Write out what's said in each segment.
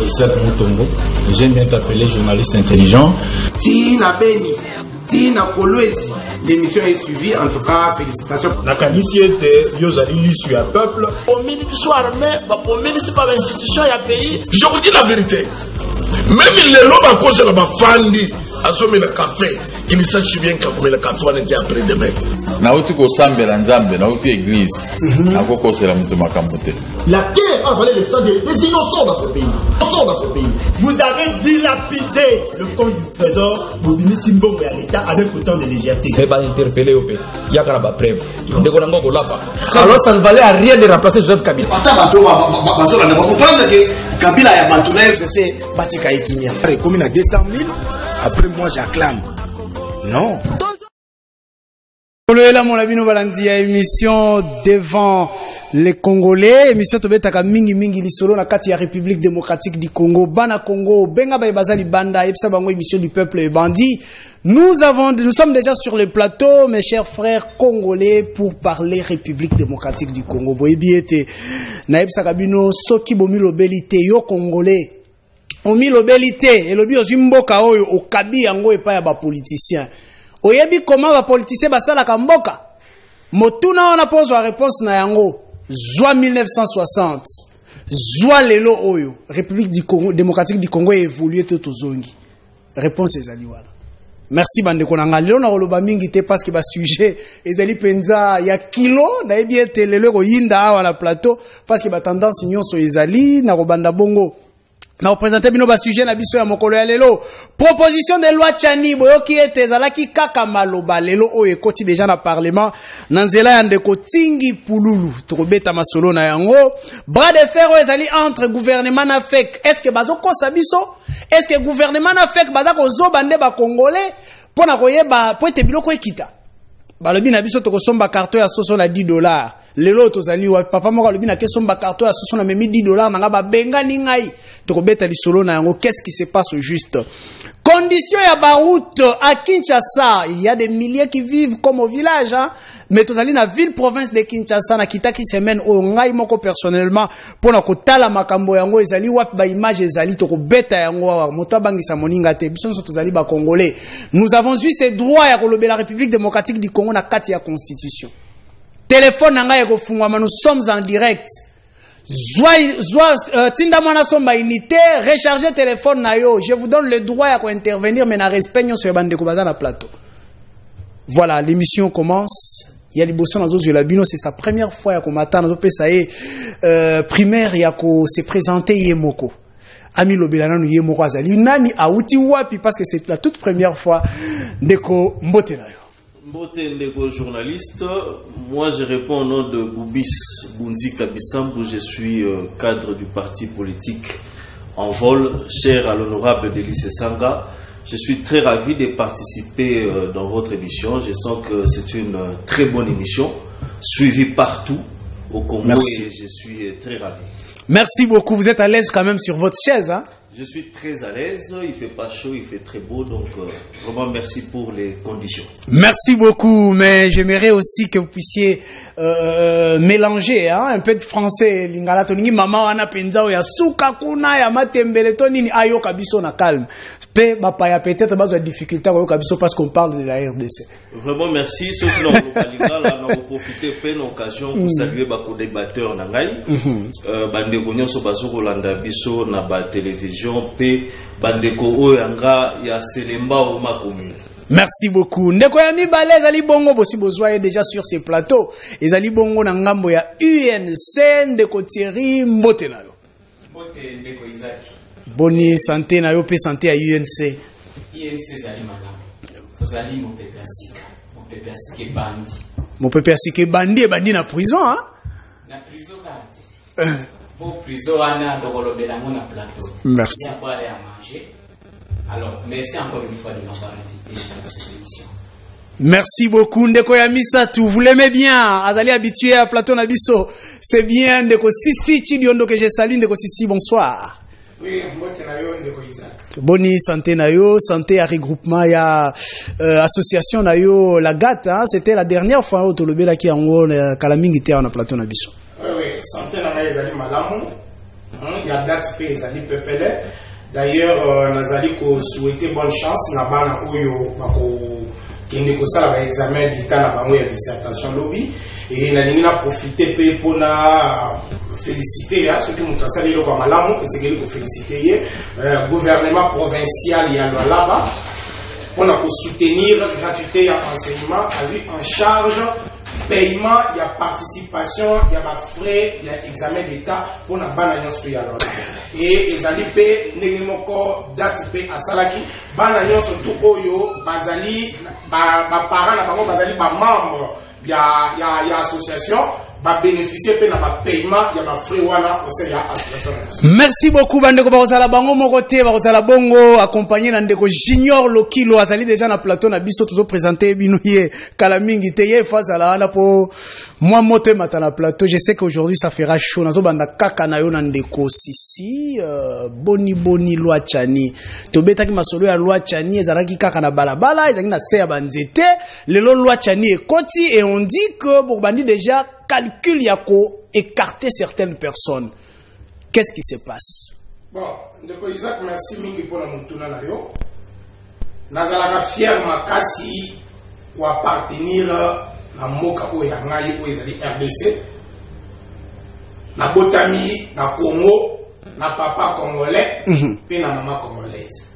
Isaac Moutombo, j'aime bien t'appeler journaliste intelligent. Tina Beni, Tina Kolwezi. L'émission est suivie, en tout cas, félicitations. La qualité était, Yozali, sur un peuple. Au ministre soit armé, au ministre par l'institution et un pays. Je vous dis la vérité. Même les lobes à cause de la fandi, à ce moment le café, il ne sache bien qu'à le café, on était après demain. Nauti ko sambe la nzambe, nauti église. Akoko c'est la mutuma kambote. La terre a volé le sang des innocents dans ce pays. Vous avez dilapidé le compte du trésor pour donner Simbongo à l'État avec autant de légèreté. C'est pas interpellé au pays. Il y a qu'à la preuve. Alors ça ne valait à rien de remplacer Joseph Kabila. On va comprendre que Kabila a battu c'est Batika et Kimia. Comme il a 200 000, après moi j'acclame. Non. Là, mon ami, nous allons dire émission devant les Congolais, émission tobetaka mingi lisolo na kati ya République démocratique du Congo, bana Congo, benga ba bazali banda, epsa bango émission du peuple et bandit. Nous sommes déjà sur le plateau, mes chers frères congolais, pour parler République démocratique du Congo. Boyebi ete na epsa kabino soki bomi lobelite yo congolais. Omi lobelite, elobi ozimboka oyo okabi yango epa ya ba politiciens. Oyebi comment va politicien basala kamboka motuna on a posé la réponse na yango zwa 1960 zwa lelo oyo République du Congo démocratique du Congo évolué tout zongi réponse ezali wala merci bande konanga lelo na koloba mingi te parce que ba sujet ezali penza ya kilo na ebi ete lelo ko yinda awa na plateau parce que ba tendance nyonso ezali na kobanda bongo. Na représenter bino ba sujet na biso ya mokolo ya lelo proposition de loi Tchani boyoki ete ezalaki kaka maloba lelo oyo ekoti déjà na parlement na nzela ya ndeko Tingi Pululu tokobeta masolo na yango bras de fer ezali entre gouvernement na FEC est-ce que bazokosa biso est-ce que gouvernement na FEC bazako zoba nde ba congolais pona koyeba po ete biloko ekita balobi na biso tokosomba carton ya soso na $10 lelo tozali wa papa moko alobi na kesomba carton ya soso na memi $10 nanga ba benga ni ngai tokobeta lisolo na yango qu'est-ce qui se passe au juste condition ya baroute à Kinshasa il y a des milliers qui vivent comme au village hein? Mais tozali na ville province de Kinshasa na kitaki semaine o ngai moko personnellement pona kotala makambo yango ezali wapi ba image ezali tokobeta yango moto bangisa moninga te biso so tozali ba congolais nous avons eu ces droits ya kolobela la République démocratique du Congo na kati ya constitution téléphone nanga ya kofungwa nous sommes en direct tinda mwana somba unité recharger téléphone na yo je vous donne le droit à intervenir mais na respect nyonso ya bande ko baza na plateau. Voilà, l'émission commence. Il y a liboso na zozo la bino c'est sa première fois ya ko matana zo pesa primaire ya ko se présenter yemoko ami lobelana no yemoko azali nani auti wapi parce que c'est la toute première fois ndeko mbote na yo. Mbote ndeko journaliste, moi je réponds au nom de Boubis Bunzi Kabisambu, je suis cadre du parti politique En Vol, cher à l'honorable Délice Sanga. Je suis très ravi de participer dans votre émission. Je sens que c'est une très bonne émission, suivie partout au Congo. Merci. Et je suis très ravi. Merci beaucoup, vous êtes à l'aise quand même sur votre chaise, hein? Je suis très à l'aise, il fait pas chaud, il fait très beau, donc vraiment merci pour les conditions. Merci beaucoup, mais j'aimerais aussi que vous puissiez mélanger hein, un peu de français. Lingala toningi mama wana penza ya suka kuna ya matembele tonini ayo kabiso na calme. Pe bapa ya peut-être bazo difficulté ko kabiso parce qu'on parle de la RDC. Vraiment merci, ceux qui l'ont là on profiter peine occasion pour saluer ba co-débatteur na ngai. Bande konyo so bazo kolanda biso na ba télévision. Merci beaucoup. Ndeko ya mibale ezali bongo bosi bozwa déjà sur ces plateaux. Ezali bongo na ngambo ya UNC ndeko Thierry mbote na yo. Mbote ndeko Isaac. Boni santé na yo pe santé ya UNC. UNC ezali malamu. Tozali mopepe asika. Mopepe asike bandi. Mopepe asike bandi e bandi na prison hein? Na prison kati. Merci. Alors, merci encore une fois de m'avoir invité dans cette émission. Merci beaucoup, Ndeko Yamisatu. Vous l'aimez bien. Azali habitué à plateau Nabiso. C'est bien, Ndeko Sissi Chidiondo que je salue. Ndeko Sissi, bonsoir. Oui, Ndeko Isaac. Boni santé nayo, santé à regroupement, il y a association nayo, la GAT, hein? C'était la dernière fois au Tolobela qui a en haut, Kalamingi était en plateau Nabiso. Oui, santé na ezali malamu Il y a date pe ezali pepele. D'ailleurs nazali ko souhaiter bonne chance na bana oyo bako kende ko sala ba examen d'état na bango ya dissertation lobby et na ningi na profiter pe pona féliciter ceux qui m'ont transféré le malamu et c'est que féliciter gouvernement provincial ya Lualaba on a pour soutenir gratuité à enseignement avec en charge paiement, il y a participation, il y a frais, il y a examen d'état pour la banane stoyalo. Et les alipé n'engimoko date pe asalaki banane surtout oyo bazali ba parents na bango bazali ba membre ya association ba bénéficier pe na ba paiement ya ba frais wana au sein ya association. Merci beaucoup bandeko bakozala bango moko te bakozala bongo accompagné na ndeko Junior Lokilo azali déjà na plateau na biso tozo présenter bino ye kala mingi te ye fazala wana po moi moto mata na plateau. Je sais qu'aujourd'hui ça fera chaud nazo banda kaka na yo na ndeko Sisi boni loi chani to betaki masolo ya loi chani ezalaki kaka na balabala ezalaki na se ya banzete lelo loi chani ekoti et on dit que pour bandi déjà calcul yako écarter certaines personnes. Qu'est-ce qui se passe? Bon, ndeko Isaac, merci mingi pour la mutuna na yo. Nazalaka fier makasi pour appartenir na moka oya ngai oyo ezali RDC. Na botami na Congo, na papa congolais, pe na maman congolaise.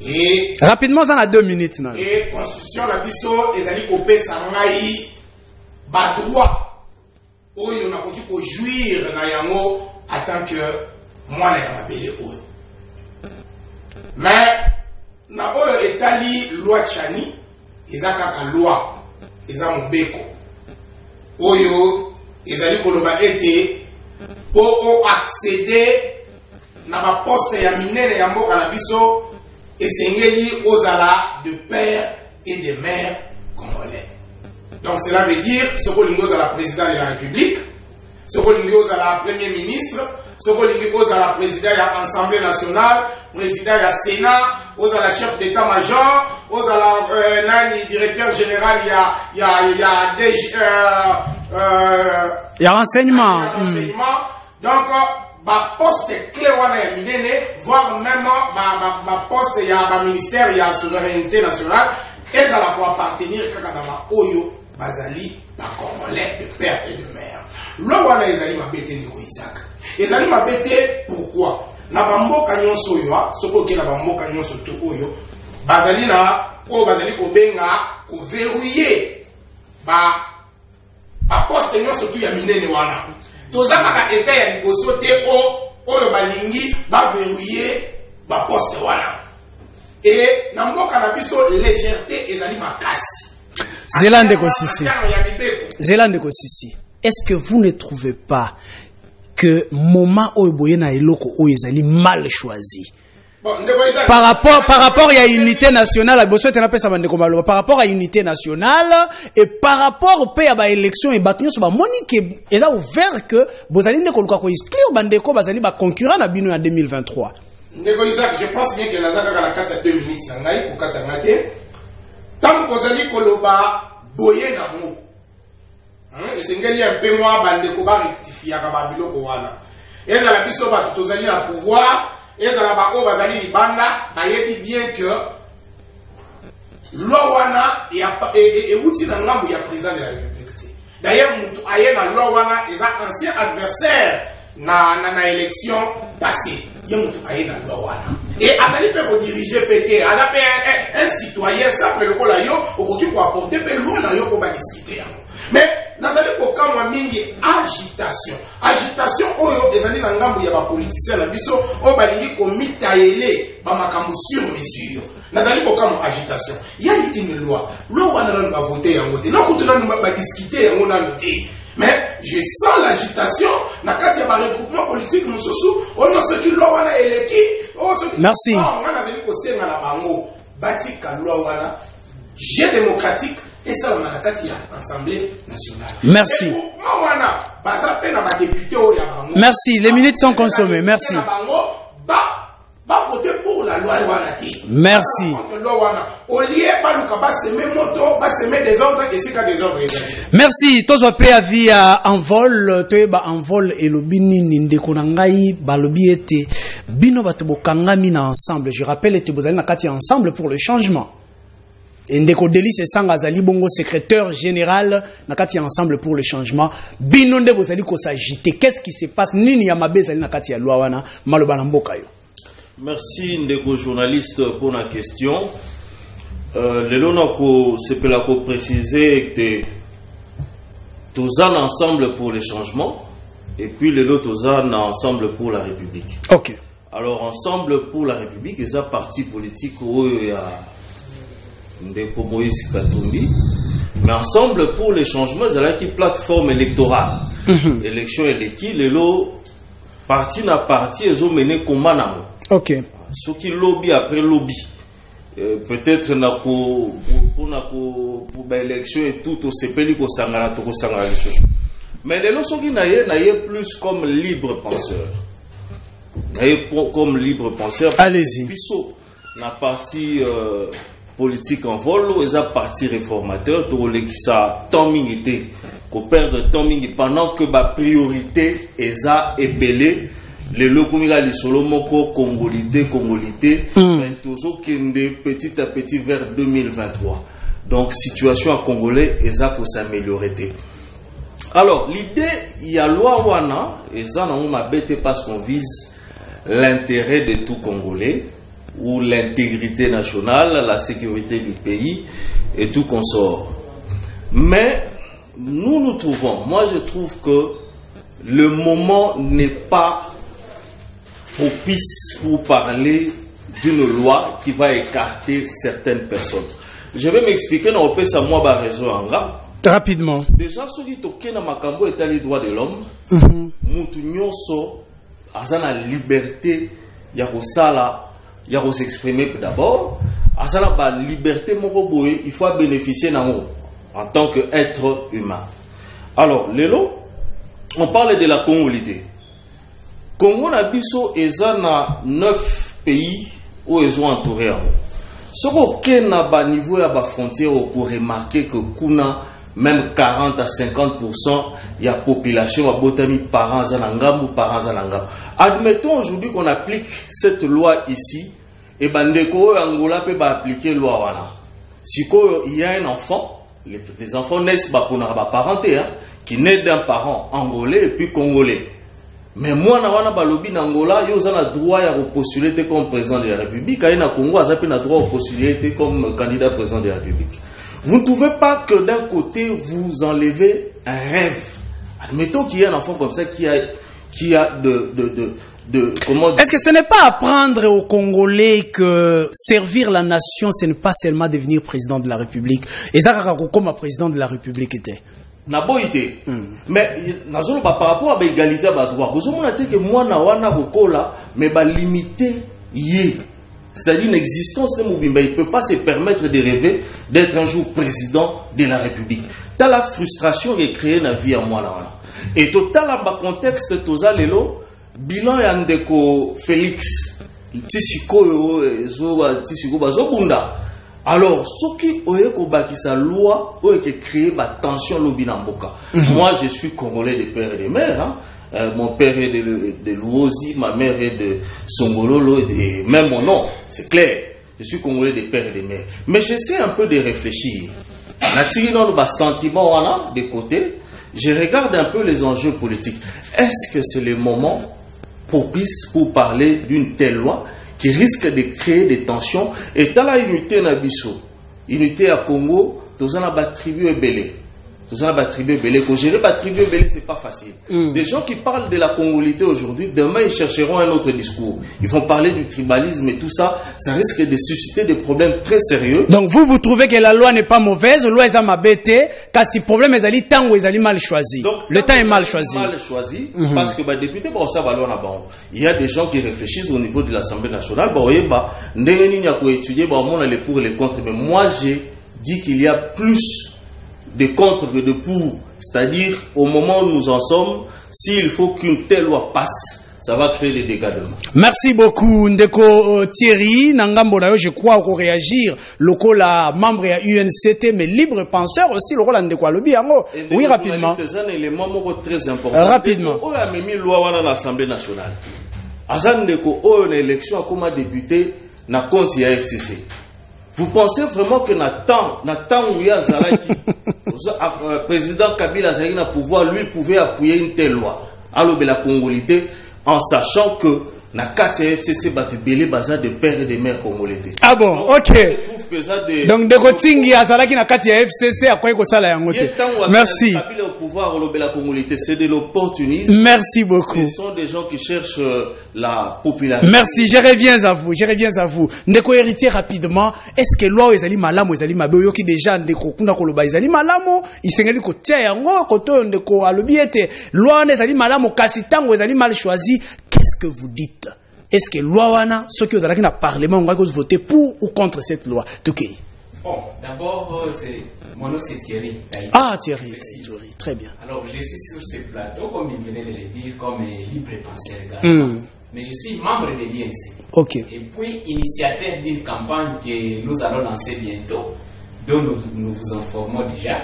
Et rapidement ça na 2 minutes na. Et constitution na biso ezali kopesa ngai ba droit oyo nakoki ko jouir na yango en tant que mwana ya mabele oyo. Mais na oyo etali loi chani eza kaka loi eza mobeko oyo ezali koloba ete po o accéder na ba poste ya minene ya mboka na biso esengeli ozala de père et de mère congolais. Donc cela veut dire ce que l'on a la président de la République, ce que l'on a la premier ministre, ce que l'on a la président de l'Assemblée nationale, président de la Sénat, on a la chef d'état-major, on a la directeur général, il y a renseignement. Donc ba poste clé wana ya minene, voire même ba poste ya ministère ya souveraineté nationale, elles allaient pouvoir appartenir kaka na ba oyo bazali ba congolais de père et de mère. Lo wana ezali mabete ndeko Isaac. Ezali mabete pourquoi? Na ba mboka nyonso oyo, soko ke na ba mboka nyonso to oyo, bazali na o bazali ko benga ko verrouiller ba poste nyonso to ya minene wana. Tozaka ka eta ya liboso te oyo balingi ba verrouiller ba poste wana. Et na mboka na biso légèreté ezali makasi. Zélande Kosisi, est-ce que vous ne trouvez pas que moment oyoboye na eloko oyezali mal choisi? Bon, par rapport à unité nationale, par rapport à unité nationale et par rapport au pays à ba élection et battre sur ba monique et ça ouvert que bozali ne koluka ko exclure bandeko bazali ba concurrent na bino en 2023. Ndeko Isaac, je pense bien que nazaka kana 4 à 2 minutes na ngai pour katanga te. Tant que bozali koloba boye na mo. Esengeli un peu moi bandeko ba rectifier ka ba biloko wana. Ezala biso ba tozali na pouvoir. Ezala ba o bazali libanda bayebi bien que loi wana et outil na ngambo ya président de la République. D'ailleurs mutu ayena loi wana eza ancien adversaire na élection passée. Yemutu ayena loi wana. Et azali pe ko diriger PT, azali un citoyen simple lokola yo okoki ko apporter pe loi na yo ko ba discuter. Mais nazali ko kamwa mingi agitation oyo ezali na ngambo ya ba politiciens na biso o balingi ko mitayele ba makambo sur mesure. Nazali ko kamwa agitation. Il y a une loi wana na ba voter yango te. Na ko tuna ba discuter yango na noté. Mais je sens l'agitation na kati ya ba regroupement politique mususu on no ce qui loi wana eleki o ce qui. Merci. On nazali ko senga na bango batika loi wana jeu démocratique. Et ça, on a la carte Assemblée nationale. Merci. Merci. Les minutes sont consommées. Merci. loi wana ti. Merci. Au lieu ba semer moto, ba semer des ordres et c'est des ordres. Merci. Tous vos préavis en vol, toyeba en vol et lobini ndeko na ngai ba lobi ete bino bato bokangami na ensemble. Je rappelle ete bozali na kati ensemble pour le changement. Et ndeko Délice Sanga azali bongo secrétaire général na kati ensemble pour le changement. Bino nde bozali ko s'agiter. Qu'est-ce qui se passe? Nini ya mabe zali na kati ya loi wana maloba na mboka yo. Merci ndeko journaliste pour la question. Lelo nako sepela ko préciser que tous ensemble pour le changement et puis lelo tous ensemble pour la République. OK. Alors ensemble pour la République, ils ont parti politique où il y a ndeko Moïse Katumbi, mais ensemble pour les changements, ils ont une plateforme électorale. Élection élective, lelo parti na parti, ils ont mené combat namo. OK. Ce qui lobby après lobby. Peut-être na pour l'élection et tout au CPL ko sangana to ko sangana les choses. Mais les lois qui n'aient plus comme libre penseur. Comme libre penseur. Allez-y. La partie politique en vol, ils ont parti réformateur, tout le qui ça timing était qu'on perd timing pendant que ma priorité est à épeler. Les locaux les solo moko congolité toujours petit à petit vers 2023. Donc situation à Congolais et ça pour s'améliorer. Alors l'idée il y a loi wana et ça non m'a bête parce qu'on vise l'intérêt de tout Congolais ou l'intégrité nationale, la sécurité du pays et tout consort. Mais nous trouvons, moi je trouve que le moment n'est pas propice pour parler d'une loi qui va écarter certaines personnes. Je vais m'expliquer, on peut ça moi ba réseau en gras. Rapidement. Déjà ceux qui toquent na makambo est les droits de l'homme. Mutu nyonso azana liberté ya kosala ya s'exprimer d'abord. Azana ba liberté moko boye, il faut bénéficier nango en tant qu'être humain. Alors, lelo on parle de la congolité. Congo na biso ezana 9 pays où ils ont entouré en. Ce qu'on a bas niveau à bas frontière pour remarquer que kuna même 40 à 50% il y a population à botami parents zanangam ou parents zanangam. Admettons aujourd'hui qu'on applique cette loi ici et bandeko Angola peut pas appliquer loi wana. Si il y a un enfant, les enfants naissent ba pour ba parenté hein, qui naît d'un parent angolais et puis congolais. Mais moi, na balobi n'Angola, yo za na droit à postuler comme président de la République. Aïe na Congo, a na droit à postuler comme candidat président de la République. Vous ne trouvez pas que d'un côté vous enlevez un rêve. Admettons qu'il y a un enfant comme ça qui a comment. Est-ce que ce n'est pas apprendre aux Congolais que servir la nation, ce n'est pas seulement devenir président de la République? Et ça, comme président de la République était. Na boité mais nazolo par rapport à l'égalité à droit vous avez que moi na wana kokola mais ba limité yé c'est-à-dire une existence de Mobimba il peut pas se permettre de rêver d'être un jour président de la République. T'as la frustration qui est créée dans la vie à moi là et total à contexte toza lelo bilan ya ndeko Félix tisiko bazo bunda. Alors, ce qui est sa loi, qui crée la tension lobby n'amboka. Moi, je suis congolais de père et de mère. Hein. Mon père est de Luozi, ma mère est de Songololo, et même mon nom, c'est clair. Je suis congolais de père et de mère. Mais j'essaie un peu de réfléchir. Sentiment de côté, je regarde un peu les enjeux politiques. Est-ce que c'est le moment propice pour parler d'une telle loi qui risque de créer des tensions? Et dans la unité Nabiso, unité à Congo, tous en a tribu belé. Tous en a tribu belé. Pour gérer la tribu belé, c'est pas facile. Des gens qui parlent de la congolité aujourd'hui, demain ils chercheront un autre discours. Ils vont parler du tribalisme et tout ça. Ça risque de susciter des problèmes très sérieux. Donc vous trouvez que la loi n'est pas mauvaise, la loi est mabete, car si le problème est ali temps où est mal choisi. Donc, le temps est mal choisi. Mal choisi parce que les députés bon ça loi na bon. Il y a des gens qui réfléchissent au niveau de l'Assemblée nationale. Bon yeba ndenge ni ko étudier bon on a les pour et les contre, mais moi j'ai dit qu'il y a plus de contre que de pour. C'est-à-dire, au moment où nous en sommes, s'il faut qu'une telle loi passe, ça va créer des dégâts de main. Merci beaucoup, Ndeko Thierry. Nangambo, je crois qu'on réagir. Loko, la membre à UNCT, mais libre penseur aussi, le rôle Ndeko Alobi. Oui, rapidement. C'est un élément très important. Rapidement. On a mis loi dans l'Assemblée nationale. Azan Ndeko, une élection comme député, na compte ya FCC. Vous pensez vraiment que Nathan où il y a Zalaki, le président Kabila Zalaki n'a pouvoir, lui pouvait appuyer une telle loi. Alors, la Congolité, en sachant que na 4 FCC bat belé bazar de pères et de mères congolais. Ah bon, ok. Donc de Kotingi Azalaki na 4 FCC à quoi ça la yangote. Merci. C'est de l'opportunisme. Merci beaucoup. Ce sont des gens qui cherchent la popularité. Merci, je reviens à vous. Ndeko héritier rapidement, est-ce que loi ezali malamu ezali mabe yoki déjà ndeko kuna koloba ezali malamu, isengeli ko tia yango koto ndeko alobi ete loi ezali malamu kasi tango ezali mal choisi. Qu'est-ce que vous dites? Est-ce que loi wana ceux qui ont na parlement on va voter pour ou contre cette loi? Toké. Bon, d'abord mon nom c'est Thierry. Ah Thierry, très bien. Alors je suis sur ce plateau comme il venait de le dire comme libre penseur. Mais je suis membre de l'INC. OK. Et puis initiateur d'une campagne que nous allons lancer bientôt, dont nous vous informons déjà.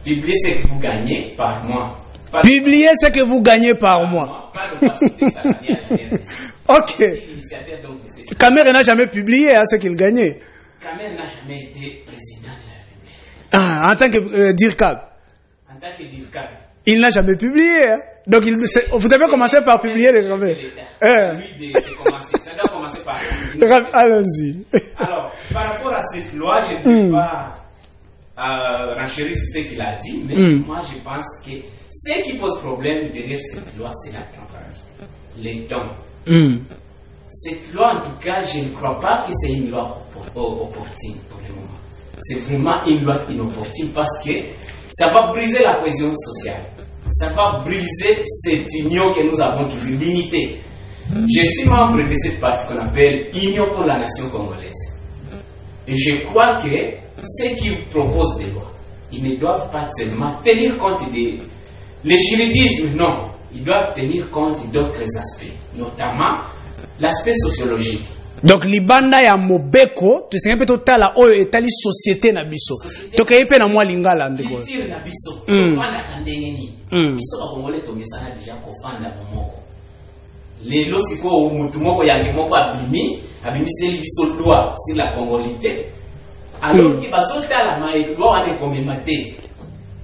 Publiez ce que vous gagnez par mois. Publiez ce que vous gagnez par mois. Ok. Kamer n'a jamais publié ce qu'il gagnait. Kamer n'a jamais été président de la République. Ah, en tant que DIRCAB. En tant que DIRCAB. Il n'a jamais publié. Hein? Donc vous devez commencer par publier les Kamer. Lui ça doit commencer par. Allons-y. Alors, par rapport à cette loi, je ne peux pas renchérir sur ce qu'il a dit, mais moi je pense que ce qui pose problème derrière cette loi, c'est la temporalité, les temps. Cette loi, en tout cas, je ne crois pas que c'est une loi opportune pour le moment. C'est vraiment une loi inopportune parce que ça va briser la cohésion sociale. Ça va briser cette union que nous avons toujours limitée. Je suis membre de cette partie qu'on appelle Union pour la nation congolaise. Et je crois que ceux qui proposent des lois, ils ne doivent pas seulement tenir compte des les juridismes, non. Ils doivent tenir compte d'autres aspects, notamment l'aspect sociologique. Donc, libanda ya mobeko, tu sais peut-être tala o etali société na biso. Donc, epe na moi lingala ndeko. Culture na biso. Kofanda kandengeni. Biso ba Congolais tomesana déjà kofanda bomoko. Lelo siko mutu moko yange moko abimi seli biso loi sur la congolité. Alors que bazota la mai loi ane komemate.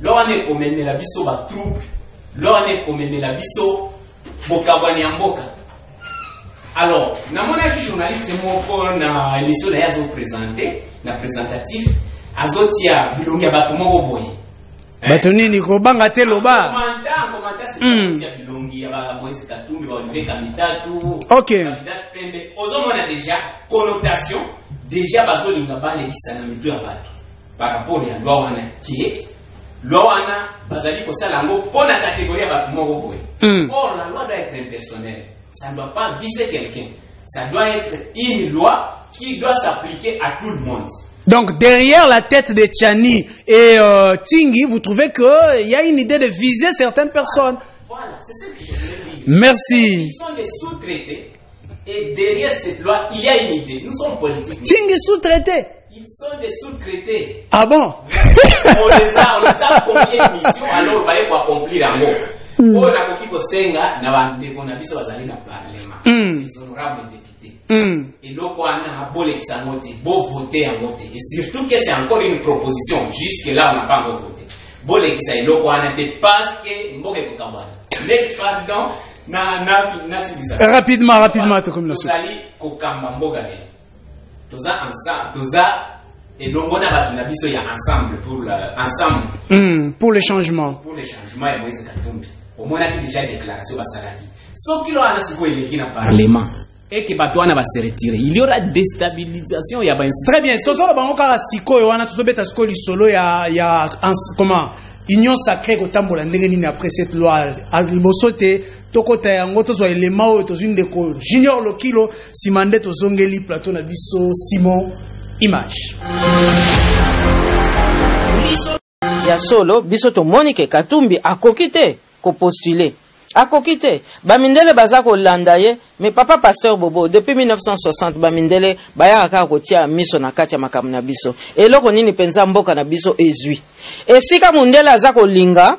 Loi ane komemela biso ba trouble. Loi ane komemela biso bokabwani amboka. Alors, namona ki journaliste moko na émission na yazo présenter, na présentatif, azotia bilongi ya bato moko boye. Bato nini ko banga te loba? Commentaire c'est azotia bilongi ya ba Moïse Katumbi ba Olivier Kamitatu. OK. Ozomona déjà connotation, déjà bazolinga bale bisana mitu ya bato. Par rapport ya loi wana qui loi wana bazali ko sala ngo pona catégorie ya bato moko boye. Or la loi doit être impersonnelle. Ça ne doit pas viser quelqu'un. Ça doit être une loi qui doit s'appliquer à tout le monde. Donc, derrière la tête de Tchani et Tingi, vous trouvez qu'il y a une idée de viser certaines personnes. Voilà, c'est ce que je voulais dire. Merci. Ils sont des sous-traités. Et derrière cette loi, il y a une idée. Nous sommes politiques. Tingi sous-traités. Ils sont des sous-traités. Ah bon? On les a confié une mission, alors il fallait accomplir un mot. On a koki kosenga na bandeko na biso bazali na parlement les honorables députés et donc on a bolekisa ngoti bo voter en voter et surtout que c'est encore une proposition jusque là on n'a pas encore voté bolekisa eloko wana te parce que mboke kokabana mais pardon na sibisa rapidement to comme la suite tozali kokamba mboka le toza ensemble toza et donc on a battu na biso ya ensemble pour le changement ya Moïse Katumbi. Au moins, il a déjà déclaration à Saladi. Sauf qu'il y a un parlement et que Batouana va se retirer. Il y aura déstabilisation. Très bien. Tout ça, on a siko et on a tout bête solo. Il y a comment union sacrée au tambour après cette loi. Alibosote toko tayango to so élément to une déco junior le kilo simande to zongeli plateau na biso Simon image. Ya solo biso to Monique Katumbi akoki te ko postuler akokite bamindele baza kolanda ye mais papa pasteur Bobo depuis 1960 bamindele bayaka kotia miso na kati ya makamu na biso eloko nini penza mboka na biso ezwi esika mundele aza kolinga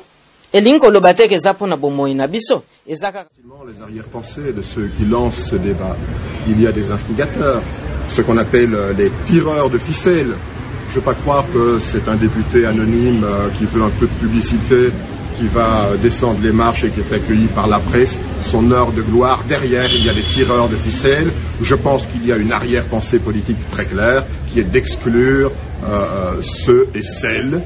elingi koloba te eza mpona bomoi na biso ezaka les arrière-pensées de ceux qui lancent ce débat. Il y a des instigateurs, ce qu'on appelle les tireurs de ficelles. Je ne veux pas croire que c'est un député anonyme qui veut un peu de publicité, qui va descendre les marches et qui est accueilli par la presse. Son heure de gloire, derrière, il y a des tireurs de ficelles. Je pense qu'il y a une arrière-pensée politique très claire qui est d'exclure ceux et celles,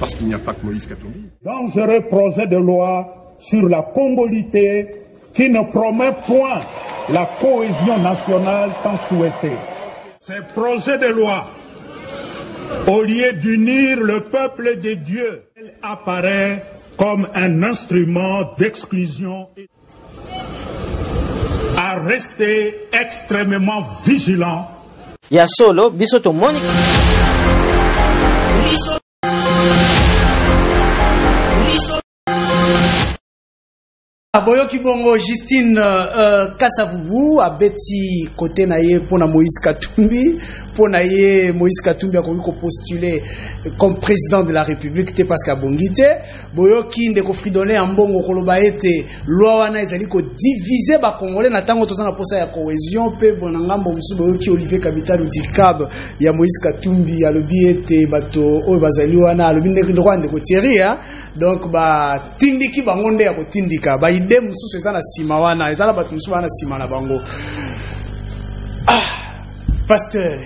parce qu'il n'y a pas que Moïse Katumbi. Dangereux projet de loi sur la congolité qui ne promet point la cohésion nationale tant souhaitée. Ce projet de loi, au lieu d'unir le peuple de Dieu, il apparaît comme un instrument d'exclusion. À rester extrêmement vigilant. Ya solo, bisoto Monica. Boyoki bongo Justine Kasavubu abeti côté na ye pona Moïse Katumbi pona ye Moïse Katumbi a ko postuler comme président de la République te parce qu'abongite boyoki ndeko Fridolin ambongo koloba ete loi wana ezali ko diviser ba congolais na tango tozana posa ya cohésion pe bonangambo musu boyoki Olivier Kabital Utikab ya Moïse Katumbi alobi ete bato oyo bazali wana alobi ndeko Thierry donc ba tindiki bangonde ya ko tindika ba ide mususu ezana sima wana ezana bato mususu wana sima na bango pasteur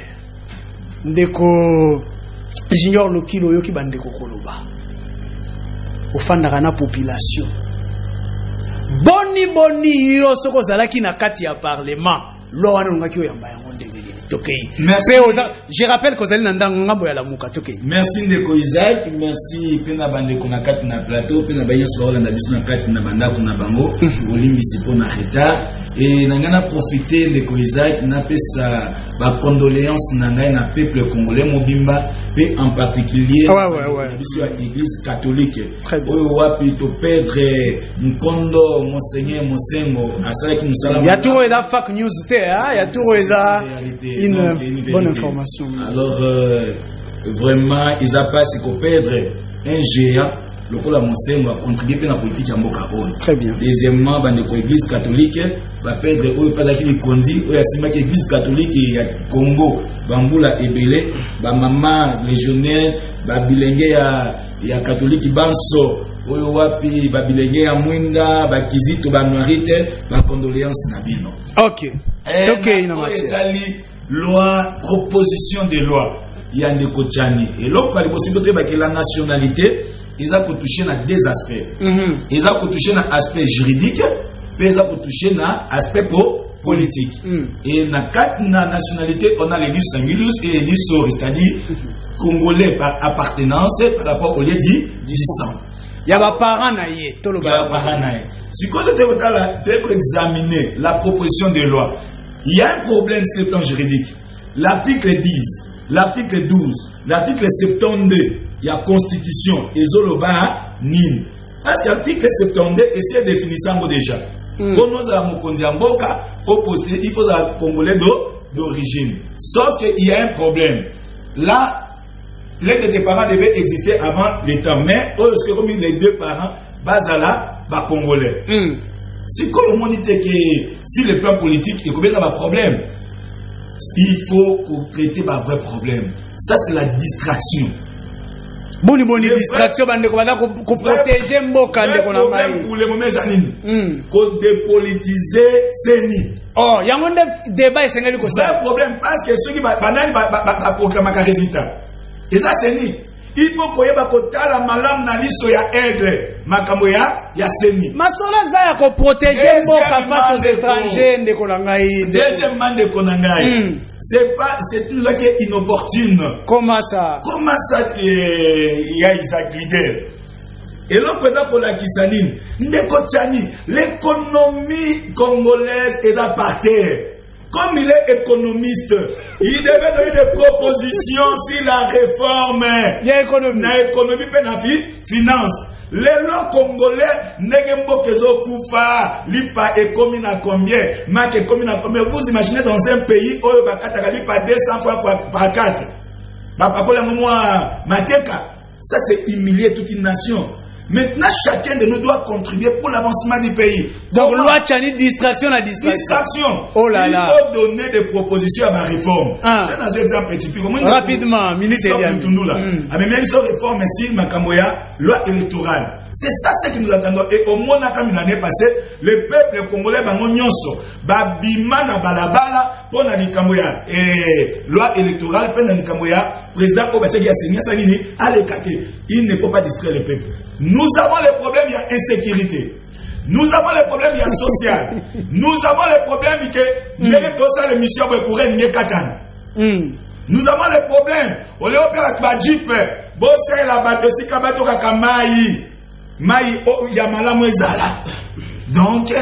ndeko Junior Lokilo yoki bandeko koloba ofandaka na population boni yo soko zalaki na kati ya parlement lo wana ngaki oyamba yango ndenge tokei je rappelle que zali na ndango ya lamuka tokei merci ndeko Isaac merci pena bandeko na kati na plateau pena baye so Holanda biso na kati na bandako na bango olimbisi pona retard et nangana profiter ndeko Isaac na pesa ba condoléances na ngai na peuple congolais mobimba pe en particulier biso ya église catholique oyo wapi to perdre Nkondo Monseigneur Mosengo asalaki musala ya turo eza fake news te ya turo eza une bonne information. Alors, vraiment, ils n'ont pas si perdre un géant. Le coup, la Monsengo a contribué à la politique à Mokabon. Très bien. Deuxièmement, l'église catholique va perdre, ou pas d'acquis Kondi, ou l'église catholique et Congo, Bamboula et Belé, maman légionnaire, Bilingue et catholique Banso, ou wapi, Bilingue à Mwinda, Kizito, Noirite, condoléances Nabino. Ok. Ok, il y a matière. Loi, proposition de loi, il y a des Kochani. Et l'autre, il est possible que la nationalité, ils ont touché dans deux aspects. Ils ont touché dans l'aspect juridique, puis ils ont touché dans l'aspect politique. Et dans quatre nationalités, on a les lus singulus et les lus sori, c'est-à-dire congolais par appartenance par rapport au lieu du sang. Il y a des parents naïe. Il y a des parents naïe. Si vous avez examiné la proposition de loi, il y a un problème sur le plan juridique. L'article 10, l'article 12, l'article 72, il y a constitution et Zoloba Nin. Parce que l'article 72 essaie de définir ça déjà. Pour nous, il faut un Congolais d'origine. Sauf qu'il y a un problème. Là, l'aide des parents devait exister avant l'État. Mais, comme les deux parents, Bazala, Congolais. C'est comme le monde dit que si le plan politique est combien de problème, il faut traiter un vrai problème. Ça, c'est la distraction. Bonne distraction, pour protéger Mboka. Le problème pour les moments années, pour dépolitiser CENI. Oh, il y a un débat, c'est un problème parce que ceux qui vont proclamer un résultat. Et ça, CENI. Il faut que la malam na liso ya aigle makambo ya seni masola za ya ko protéger mboka face aux étrangers ndeko nangai deuxièmement ndeko nangai c'est une loi qui est inopportune. Comment ça il y a Isaac leader et l'autre président pour la Kisanine ndeko Tchani l'économie congolaise est à par terre. Comme il est économiste, il devait donner des propositions sur la réforme. Il y a économie. La économie, finance. Les lois congolais, Negembokezo Koufa, Lipa et commune à combien, Mak et commune à combien. Vous imaginez dans un pays où Bakata Lipa 200 fois par 4. Bapakola Moua Mateka. Ça, c'est humilier toute une nation. Maintenant, chacun de nous doit contribuer pour l'avancement du pays. Donc, loi Tchani, distraction à distraction. Oh là là. Il faut donner des propositions à ma réforme. C'est un exemple typique. Rapidement, ministre mais même sur réforme ici, Makamboya, loi électorale. C'est ça ce que nous attendons. Et au moins, comme l'année passée, le peuple congolais, Babima na balabala, pour Nanikamboya. Et loi électorale, pour Nanikamboya, président Obategi a signé ça, il ne faut pas distraire le peuple. Nous avons les problèmes, il y a insécurité. Nous avons les problèmes, il y a social. Nous avons les problèmes que l'émission nous avons les problèmes. On les opère avec Jeep. Bossé la bateau, kabato kakamai. Maï, yamala mwezala. Donc,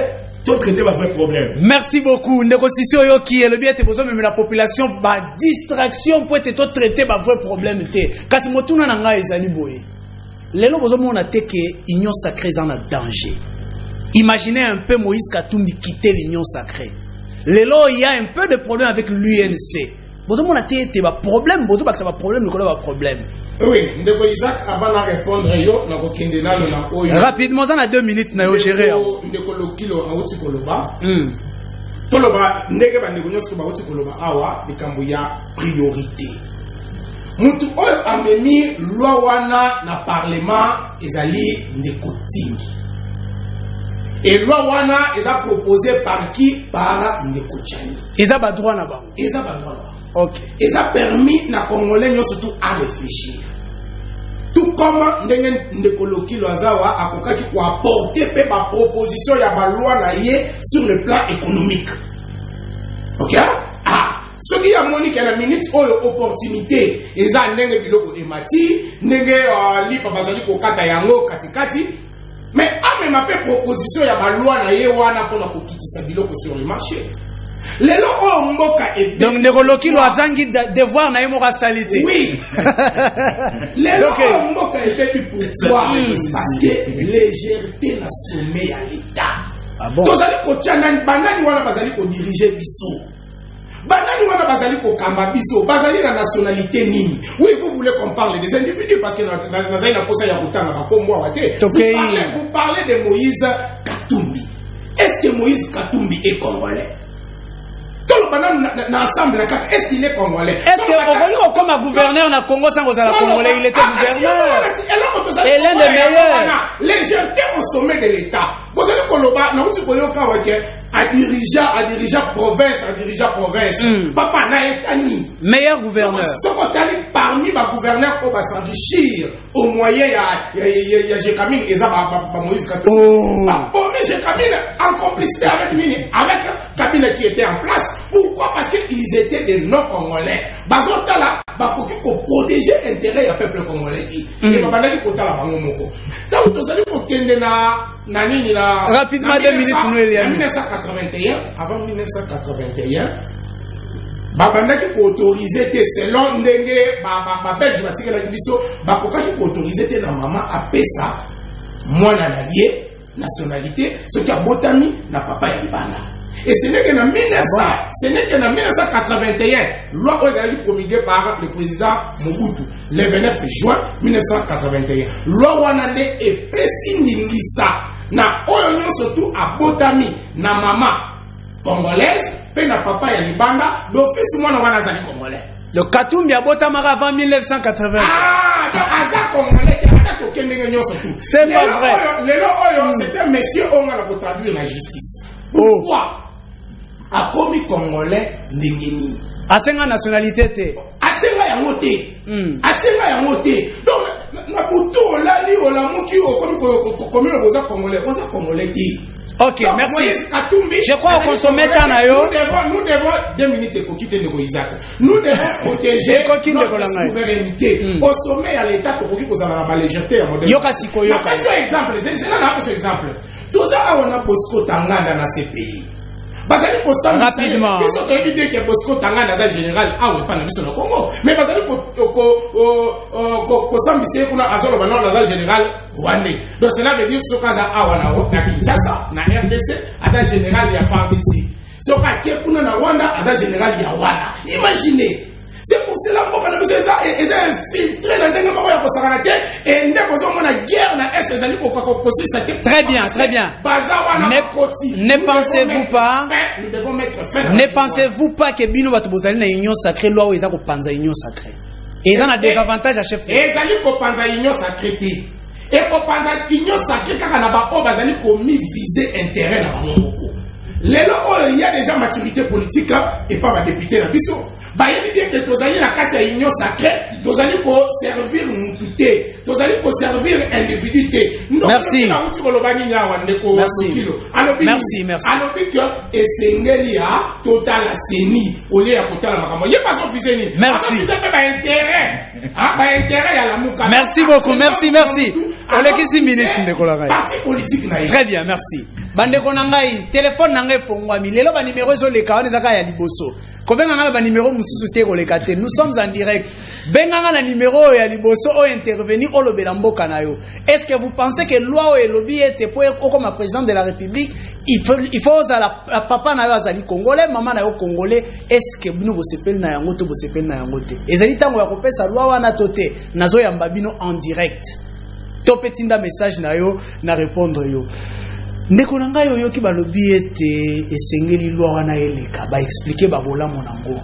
tout traiter va faire problème. Merci beaucoup. Négociation qui est le bien, besoin même la population, distraction pour être traité va faire problème. Kasi motuna nanga ezali boye. Les gens ont dit que l'union sacrée est en danger. Imaginez un peu Moïse Katumbi quitter l'union sacrée. Les gens, il y a un peu de problème avec l'UNC. Vous avez dit que c'est un problème. Vous avez dit que c'est un problème. Oui, Ndeko Isaac, avant de répondre, rapidement, on a 2 minutes. Ndeko Lokilo, Aouti Koloba. Toloba, Ndeko Bandegonyoski, Aouti Koloba, Awa, Nikambuya, priorité. Mutu oyo ameni loi wana na parlement ezali Ndekotingi. Et loi wana eza proposé par qui? Par Ndekotchani. Eza ba droit na bango. Eza ba droit na bango. OK. Eza permis na Congolais nyo surtout à réfléchir. Tout comme ndenge Ndekoloki Loazawa akokaki ko apporter pe ba proposition ya ba loi na ye sur le plan économique. OK? Ce qui a monique à la minute opportunité, ils ont n'engagé biloko emati, n'engagé lipa bazali ko kata yango katikati, mais a même appelé proposition ya ba loi na yewana pour na kokitisa biloko sur le marché. Les lois mboka et donc Ndekoloki Loazangi devoir na yemo salité. Oui. Les lois mboka et pourquoi? Parce que légèreté na sommet à l'État. Ah bon? Tozali ko tchana banani wana bazali ko diriger biso. Banani wana bazali ko kamba biso, bazali na nationalité nini? Oui, vous voulez qu'on parle des individus parce que nazali na posa ya kutanga bakombo wate. Vous parlez de Moïse Katumbi. Est-ce que Moïse Katumbi est congolais? Tout le banane na ensemble est-ce qu'il est congolais? Est-ce que Okoliko comme gouverneur na Congo sans Ozala congolais, il était gouverneur? Et l'un des meilleurs. Légèreté au sommet de l'État. Vous allez koloba na uti koyoka wake à dirigeant province. Papa na etani. Meilleur gouverneur. Ce qu'on parmi les gouverneurs pour s'enrichir au moyen il y a Jekamine et Moïse Katumbi. Oh mais Jekamine en complicité avec lui, avec Kabila qui était en place. Pourquoi? Parce qu'ils étaient des non-congolais. Bazota là, bakoki ko protéger l'intérêt du peuple congolais. Et babana ki kota la bango moko. Donc vous allez ko kende na nini la rapidement 2 minutes nous Eliane. 1981, avant 1981, babandaki ko autoriser te selon ndenge ba belge batika la biso bakokaki ko autoriser te na mama apesa mwana na ye nationalité ce qui a botami na papa ya libanda. Et ce n'est que en 1981, loi a été promulguée par le président Mobutu le 29 juin 1981. Loi wana est pesindingisa na oyo surtout à Botami na mama congolaise pe na papa ya libanda d'office mwana wana zali congolais. Donc Katumbi a Botamara avant 1980. Ah, aza congolais ata to kendenge nyonso tout. C'est pas vrai. Le oyo c'est un monsieur on a la traduire la justice. Pourquoi? A commis congolais ndengeni. Asenga nationalité te. Asenga ya moté. Asenga ya moté. Donc na buto la li ola muki o commis le boza congolais. Boza congolais ti. OK, donc, merci. Je crois qu'on se met en ayo. Nous devons 2 minutes pour quitter le Isaac. Nous devons protéger notre souveraineté. Au sommet à l'État pour qu'il y ait la légèreté à modèle. Yoka siko yoka. C'est un exemple. C'est un exemple. Tout ça on a Bosco Tanganda dans ces pays. Bazali ko ça rapidement. Biso to ebide ke Bosco Tanga na général awe pa na biso na Congo. Mais bazali ko sambise kuna azolo ba na général Rwandais. Donc cela veut dire ce kaza awa na Kinshasa na RDC ata général ya FARDC. Ce ka ke kuna na Rwanda ata général ya Rwanda. Imaginez. C'est pour cela que nous avons infiltré dans le monde et nous très bien, très bien. Ne pensez-vous pas, ne pensez-vous pas que Bino Batubozali na union sacrée, loi où ils ont panza union sacrée. Et ils ont des avantages à chef. Et ils ont panza union sacrée. Et pour panza union sacrée, quand on a commis viser intérêt dans le monde. Il y a déjà maturité politique et pas ma député la biso. Bah il y a bien que tozali na kati ya union sacrée, tozali pour servir mututé, tozali pour servir individuité. Merci. Merci. Merci. Alors que esengeli ya total seni au lieu ya kotala makambo. Il y a pas son viseni. Merci. Intérêt ya la muka. Merci beaucoup. Merci. On est 6 minutes ndekolaga. Parti politique na. Très bien, merci. Bandeko na ngai, téléphone na ngai fongwami. Lelo ba numéro zo le kaone zaka ya liboso. Kobenga nga ba numéro mususu te ko le kate. Nous sommes en direct. Benga nga na numéro ya liboso o intervenir o lobela mboka na yo. Est-ce que vous pensez que loi o lobby était pour comme président de la République, il faut la papa na yo azali congolais, maman na yo congolais, est-ce que bino bo sepel na yango to bo sepel na yango te. Ezali tango ya kopesa loi wana tote nazo ya mbabino en direct. Topetinda message na yo na répondre yo. Ndeko na ngai oyo ki balobi ete esengeli lwa wana eleka ba expliquer ba bolamu nango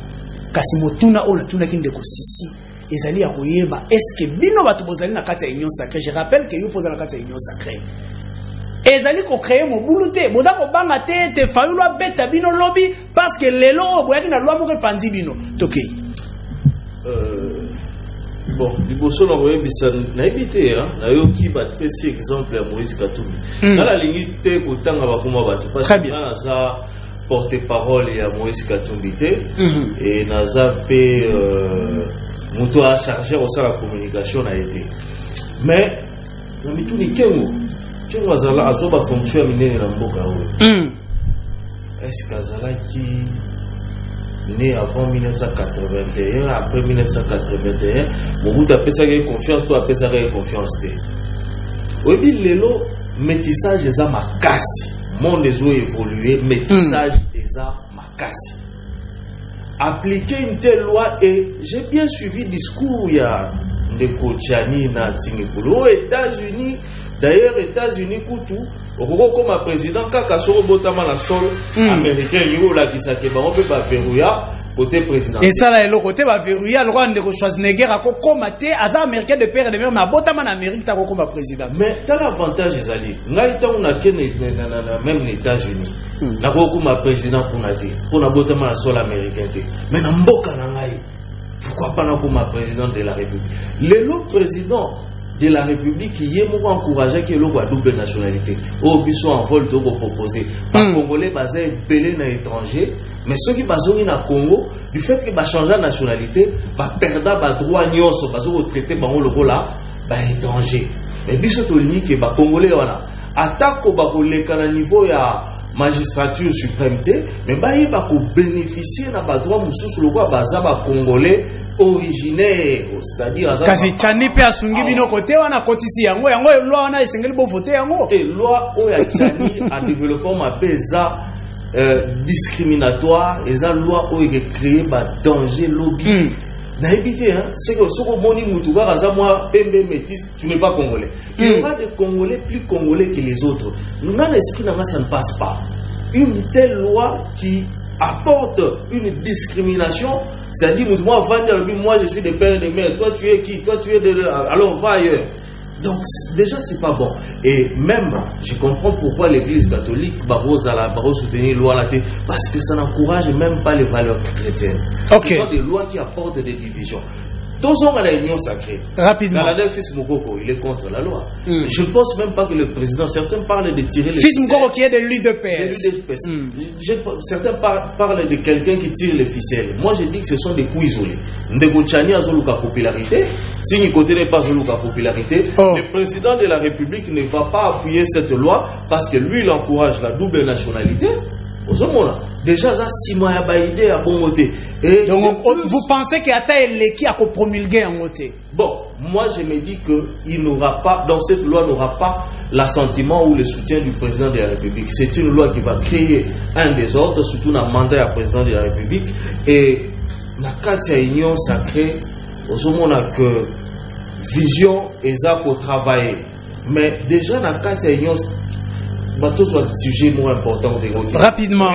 kasi motuna ola tuna ki ndeko sisi ezali ya koyeba est-ce que bino bato bozali na kati ya union sacrée. Je rappelle que yo poza na kati ya union sacrée ezali ko créer mobulu te boza ko banga te fayu lwa beta bino lobby parce que lelo boyaki na lwa moko panzi bino tokei bon, liboso na voye bisa na ebité na yo ki ba pesi exemple ya Moïse Katumbi. Na la ligne te kotanga ba kuma batu parce que na za porte-parole ya Moïse Katumbi te et na za pe muto a chargé au sa la communication na été. Mais na mituni kengo azala azoba fonction minene na mboka ho. Est-ce que azala ki né avant 1981, après 1981, Mobutu a fait confiance, toi a fait confiance. Oui, lelo métissage des makasi, monde des eaux évolué, métissage des makasi. Appliquer une telle loi et j'ai bien suivi le discours il y a de Kochani na Tingipolo aux États-Unis. D'ailleurs, États-Unis Koutou, comme président, kaka soro botama la sol américain, yo la kisake ba on peut pas verrouiller côté président. Et ça là le côté va verrouiller le roi de Schwarzenegger a komaté aza américain de père de mère mais botama en Amérique ta comme président. Mais t'as l'avantage ezali. Ngai ta una ken na même les États-Unis. Na ko comme président pour na botama la sol américain te. Mais na mboka na ngai. Pourquoi pas na comme président de la République? Le président de la République qui est encouragé que l'on a double nationalité. Au biso en vol de proposer. Les Congolais basés belé na étranger, mais ceux qui basés na Congo, du fait que ba changer la nationalité, ba perdre ba droit nyonso, ba zo traiter ba on le là, ba étranger. Mais biso to lini que ba Congolais wana attaque ba ko leka na niveau ya magistrature suprême, mais bah il va bénéficier na ba droit mususu le quoi baza ba Congolais originaire, c'est-à-dire kasi chani pe asungi bino côté wana kotisi yango loi wana esengeli bo voter yango te loi o ya chani a développé ma pesa discriminatoire et ça loi o est créé ba danger lobby na éviter c'est que ce que moni mutuba raza moi pembe métis tu n'es pas congolais il y aura des congolais plus congolais que les autres dans l'esprit na ça ne passe pas une telle loi qui apporte une discrimination, c'est-à-dire moi je suis de père et de mère, toi tu es qui, toi tu es de alors va ailleurs. Donc déjà c'est pas bon. Et même je comprends pourquoi l'Église catholique va soutenir la loi là parce que ça n'encourage même pas les valeurs chrétiennes. Okay. Ce sont des lois qui apportent des divisions. Tous sont à la union sacrée. Rapidement. Canada, Fils Mukoko, il est contre la loi. Je ne pense même pas que le président, certains parlent de tirer les Fils Mukoko qui est de l'UDPS. Certains parlent de quelqu'un qui tire les ficelles. Moi, je dis que ce sont des coups isolés. Ndeko Tchani a zoluka popularité. Si il côté n'est pas zoluka popularité, le président de la République ne va pas appuyer cette loi parce que lui, il encourage la double nationalité. Déjà, ça 6 mois à baïder à bon côté. Donc, vous pensez qu'il y a qui a promulgué en côté? Bon, moi je me dis qu'il n'aura pas, dans cette loi, n'aura pas l'assentiment ou le soutien du président de la République. C'est une loi qui va créer un désordre, surtout dans le mandat du président de la République. Et dans le cadre de l'union sacrée, on a que vision et ça pour travailler. Mais déjà dans le cadre de l'union, tout soit un sujet moins important de rapidement.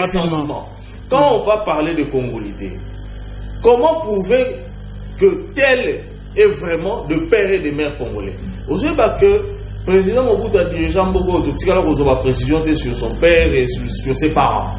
Quand on va parler de congolité, comment prouver que tel est vraiment de père et de mère congolais? Vous savez pas que le président Mobutu a dirigé beaucoup de précision sur son père et sur ses parents.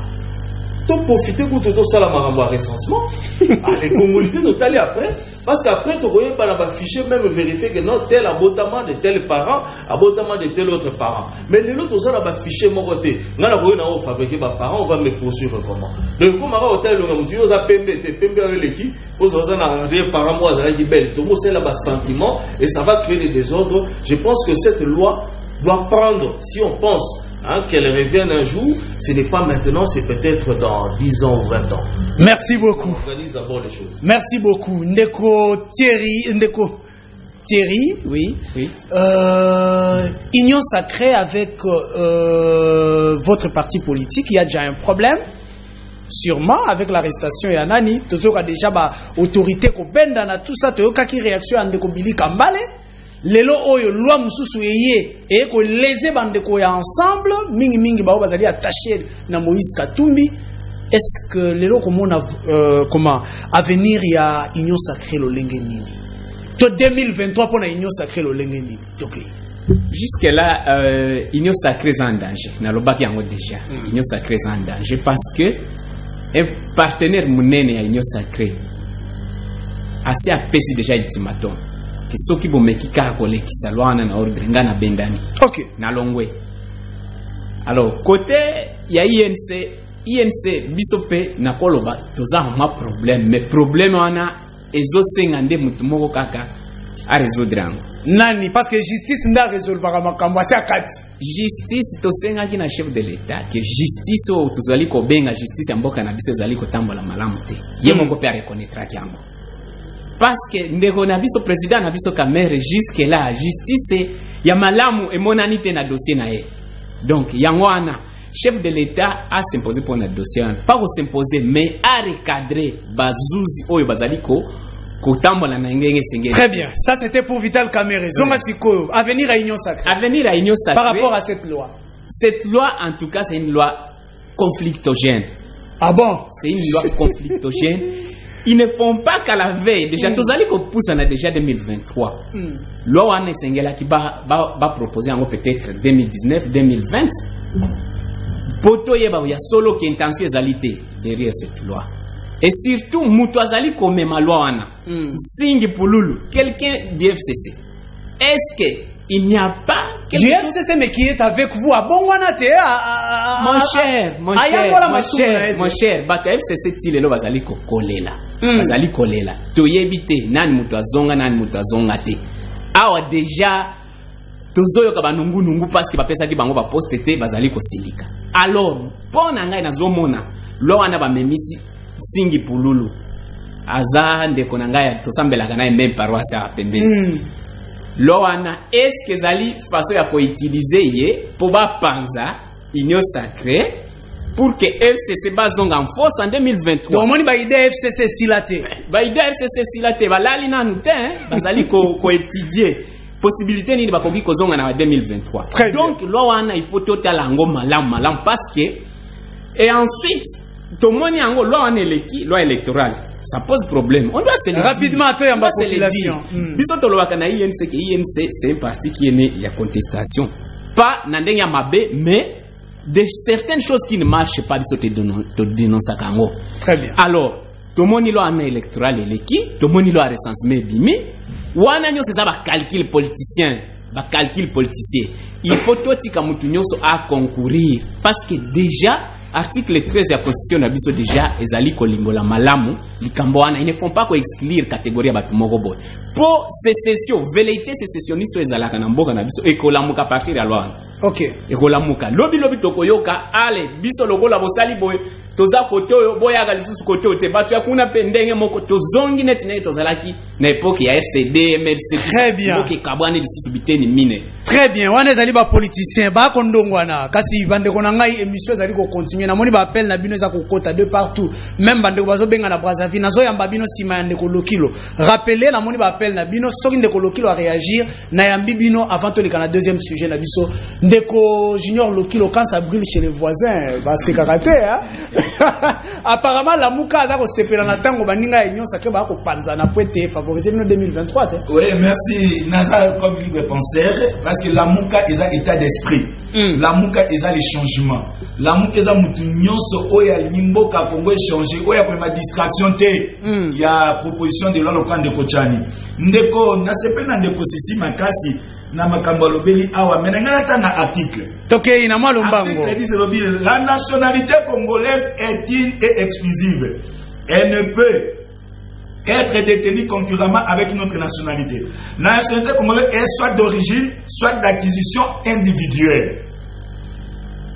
Donc profiter pour tout ça la maramba recensement. Les congolités total après. Parce qu'après, tu ne pas la fichier même vérifier que non, tel abattement de tel parent, abattement de tel autre parent. Mais les autres, on a fichier mon côté. On a fabriqué par parents, on va me poursuivre comment. Donc, comme on a hôtel, on a pembe avec l'équipe, on a des parents, moi, on a dit belle. Tout le monde, c'est là-bas sentiment et ça va créer des désordres. Je pense que cette loi doit prendre, si on pense qu'elle revienne un jour, ce n'est pas maintenant, c'est peut-être dans 10 ans ou 20 ans. Merci beaucoup. On organise d'abord les choses. Merci beaucoup. Ndeko Thierry, oui. Union sacrée avec votre parti politique, il y a déjà un problème. Sûrement, avec l'arrestation et Anani, tu as déjà autorité qui benda na tout ça, tu as une réaction à Ndeko Billy Kambale. Lelo oyo loi mususu eye et ko leze bandeko ya ensemble mingi bao bazali attaché na Moïse Katumbi. Est-ce que lelo comment avenir ya union sacrée lo lenge nini to 2023 pour la union sacrée lo lenge nini? OK. Jusque là union sacrée est en danger. Na lobaki yango déjà. Union sacrée est en danger parce que un partenaire munene ya union sacrée assez apesi déjà ultimatum. Soki bomeki kaka kolekisa lwana na ordre nga na bendani. OK. Na longwe. Alors côté ya INC bisope na koloba toza ma problème mais problème wana ezo senga nde mutu moko kaka a résoudre ango. Nani parce que justice nda résolvera makambo asa kati. Justice to senga ki na chef de l'état que justice o tozali ko benga justice ya mboka na biso ezali ko tambola malamu te. Ye moko pe a reconnaître kiango. Parce que ndeko na biso président na biso kamere jusque là justice ya malamu e monanite na dossier na ye. Donc yangwana chef de l'état a s'imposé pour notre dossier, pas pour s'imposer mais a recadrer bazuzi oyo bazaliko kotambola na ngenge sengeli. Très bien, ça c'était pour Vital Kamerhe. Zonga siko avenir à union sacrée. Avenir à union sacrée. Par rapport à cette loi. Cette loi en tout cas c'est une loi conflictogène. Ah bon? C'est une loi conflictogène. Ils ne font pas qu'à la veille. Déjà, tous allez qu'on pousse en a déjà 2023. Loi wana sengela qui va proposer en peut-être 2019, 2020. Poto yeba ya solo qui intention ezalité derrière cette loi. Et surtout mutu azali comme ma loi wana. Singi pululu, quelqu'un du FCC. Est-ce que il n'y a pas du FCC mais qui est avec vous à Bongwanate mon cher bato FCC tilelo bazali ko kolela bazali kolela to yebite nani mutu azonga nani mutu azonga te awa déjà tozoyo ka banungu nungu parce que bapesa ki bango ba poste te bazali ko silika. Alors pona ngai nazomona lo wana ba memisi singi pululu aza ndeko na ngai to sambela kana même paroisse a pembeni. Loana, est-ce que zali façon ya ko utiliser ye pour ba panza union sacrée pour que FCC bazonga en force en 2023. Donc moni ba idée FCC silate. Ba idée FCC silate ba lali nanu te bazali ko étudier possibilité ni ba koki ko zonga na 2023. Donc loana il faut total ngo malam parce que et ensuite to moni ngo loana eleki loi électorale. Ça pose problème. On doit se le rapidement à la population. Bisoto lo wakana INC que INC c'est un parti qui est né il y a contestation. Pas nandenya mabe mais de certaines choses qui ne marchent pas bisoto to dénoncer kango. Très bien. Alors, to moni lo ana électoral eleki, to moni lo a recensement bimi, wana nyo c'est ça ba calcul politicien, ba calcul politicien. Il faut totika mutu nyoso a concourir parce que déjà article 13 de la constitution na biso déjà ezali kolimbola malamu likambo wana ils ne font pas ko exclure catégorie ya batu moko boy po sécession velléité sécessionniste ezalaka na mboka na biso ekolamuka partir ya loi OK ekolamuka lobi tokoyoka ale biso lokola bosali boye toza kote oyo boyaka lisusu kote ote bato ya kuna pe ndenge moko tozongi neti naye tozalaki na époque ya RCD MLC très bien mboka ekabwani lisusu biteni mine très bien wana ezali bapoliticien bakondongwana kasi bandeko na ngai émission ezali kocontinue namoni baapele na bino eza kokota de partout même bandeko bazobenga na Brazzaville nazoyamba bino nsima ya ndeko Lokilo rappelez namoni baapele na bino soki ndeko Lokilo a réagir nayambi bino avant toleka na deuxième sujet na biso ndeko Junior Lokilo quand ça brûle chez les voisins basekaka te apparemment la muka aza kosepela na ntango baninga ya nyonso ke bakopanzana po ete favoriser bino 2023 te oui merci naza comme libre penseur parce que la muka est un état d'esprit la muka est les changements la muka est un nyonso oya limboka Congo échanger oya pour ma distraction te il y a proposition de loi local de Kochani ndeko na sepena ndeko sisi makasi na makambo lobeli awa menanga tanga article toke ina malombango la nationalité congolaise est une et exclusive elle ne peut être détenue concurremment avec une autre nationalité. La nationalité congolaise est soit d'origine, soit d'acquisition individuelle.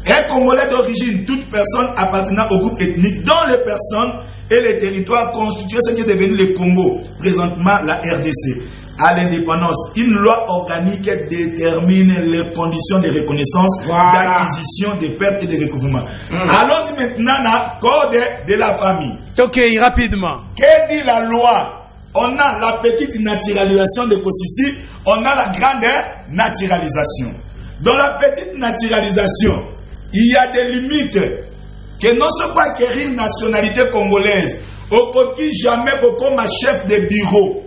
Un Congolais d'origine, toute personne appartenant au groupe ethnique dont les personnes et les territoires constituent ce qui est devenu le Congo, présentement la RDC. À l'indépendance, une loi organique détermine les conditions de reconnaissance, d'acquisition, de perte et de recouvrement. Allons maintenant à code de la famille. Ok, rapidement. Que dit la loi? On a la petite naturalisation de Kosisi, on a la grande naturalisation. Dans la petite naturalisation, il y a des limites que non seulement acquérir une nationalité congolaise, au coquille jamais comme chef de bureau.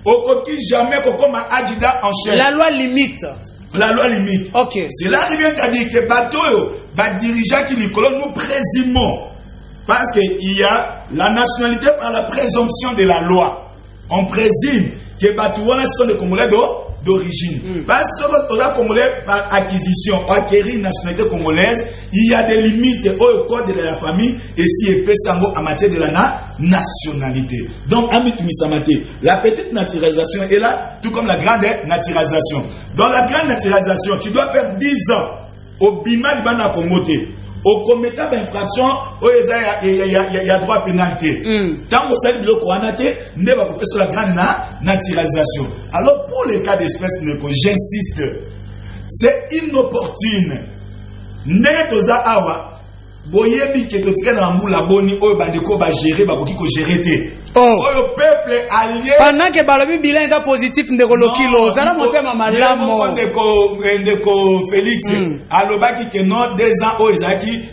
Au coquille jamais comme adjudant en chef. La loi limite. La loi limite. Ok. C'est là qui vient de dire que Batoyo, dirigeant qui nous colonne, nous présumons. Parce qu'il y a la nationalité par la présomption de la loi. On présume que Batouana sont des Congolais d'origine. Parce que les Congolais par acquisition, ou acquérir une nationalité congolaise, il y a des limites au code de la famille et si épais sango en matière de la nationalité. Donc, Amit Misamate, la petite naturalisation est là, tout comme la grande naturalisation. Dans la grande naturalisation, tu dois faire 10 ans au Bima du Bana Congoté. Au commettant d'infraction, il y a droit à pénalité. Tant que ça, il y a sur la grande naturalisation. Alors, pour les cas d'espèce, j'insiste, c'est inopportune. N'est-ce awa, boyebi ke totika na mbula boni oyo bandeko ba gérer ba koki ko gérer te. Oyo peuple allié pendant que balobi bilan est positif ndeko Lokilo zala motema malamo ndeko Félix alobaki que non 2 ans oyo ezaki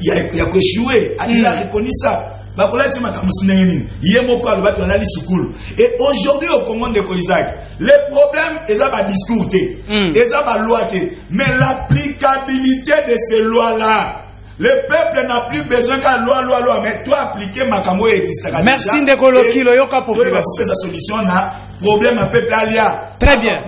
ya ko échouer il a reconnu ça. Bakolati makamusu ndenge nini yemoko alobaki on ali sukulu et aujourd'hui au Congo ndeko Isaac le problème est à ba discours te est à ba loi te mais l'applicabilité de ces lois là. Le peuple n'a plus besoin qu'à loi, mais toi appliquer ma camo et distraction. Merci Ndeko Lokilo, yoka population. Sa solution na problème à peuple alia. Très bien.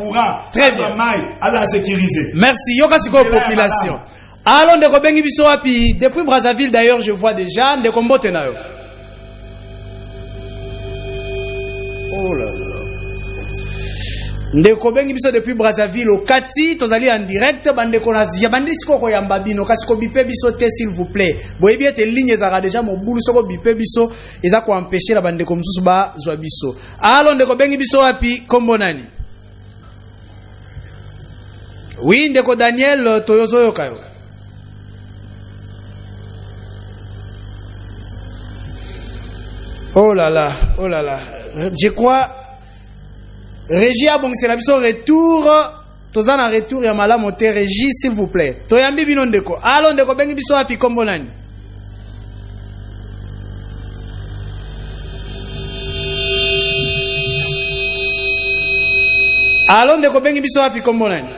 Très bien. À la sécuriser. Merci yoka siko population. Allons Ndeko Bengi biso api depuis Brazzaville d'ailleurs je vois déjà Ndeko Mbote na yo. Oh là là. Ndeko Bengi biso depuis Brazzaville au Kati tozali en direct bandeko na ya bandisi siko yamba bino kasi ko bipe biso te s'il vous plaît boyebi ete ligne za déjà mobulu soko bipe biso eza ko empêcher la bandeko mususu ba zwa biso. Alors Ndeko Bengi biso api kombo nani? Oui Ndeko Daniel Toyozo yokayo. Oh là là, oh là là. Je crois Régie a bon c'est la biso retour. Tozan en retour ya malamu te Régie s'il vous plaît. Toyambi bino ndeko. Allons Ndeko Bengi biso api kombo nani? Allons Ndeko Bengi biso api kombo nani?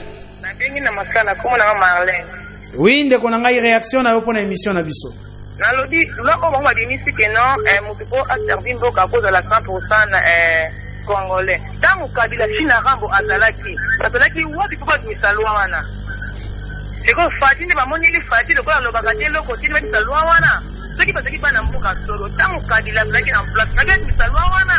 Na bengi na masala komo na Marlène. Oui ndeko na ngai réaction na yo pona émission na biso. Na lodi loko bongo binisi que non mutuko a servi mboka à cause de la 100% na Congolais. Tangu Kabila China Rambo azalaki wapi kwa misalwa wana. Eko Fadine bamoni li Fadine kwa lobaka te loko tini ba misalwa wana. Soki bazaki bana mboka solo tangu Kabila azalaki en place. Naka misalwa wana.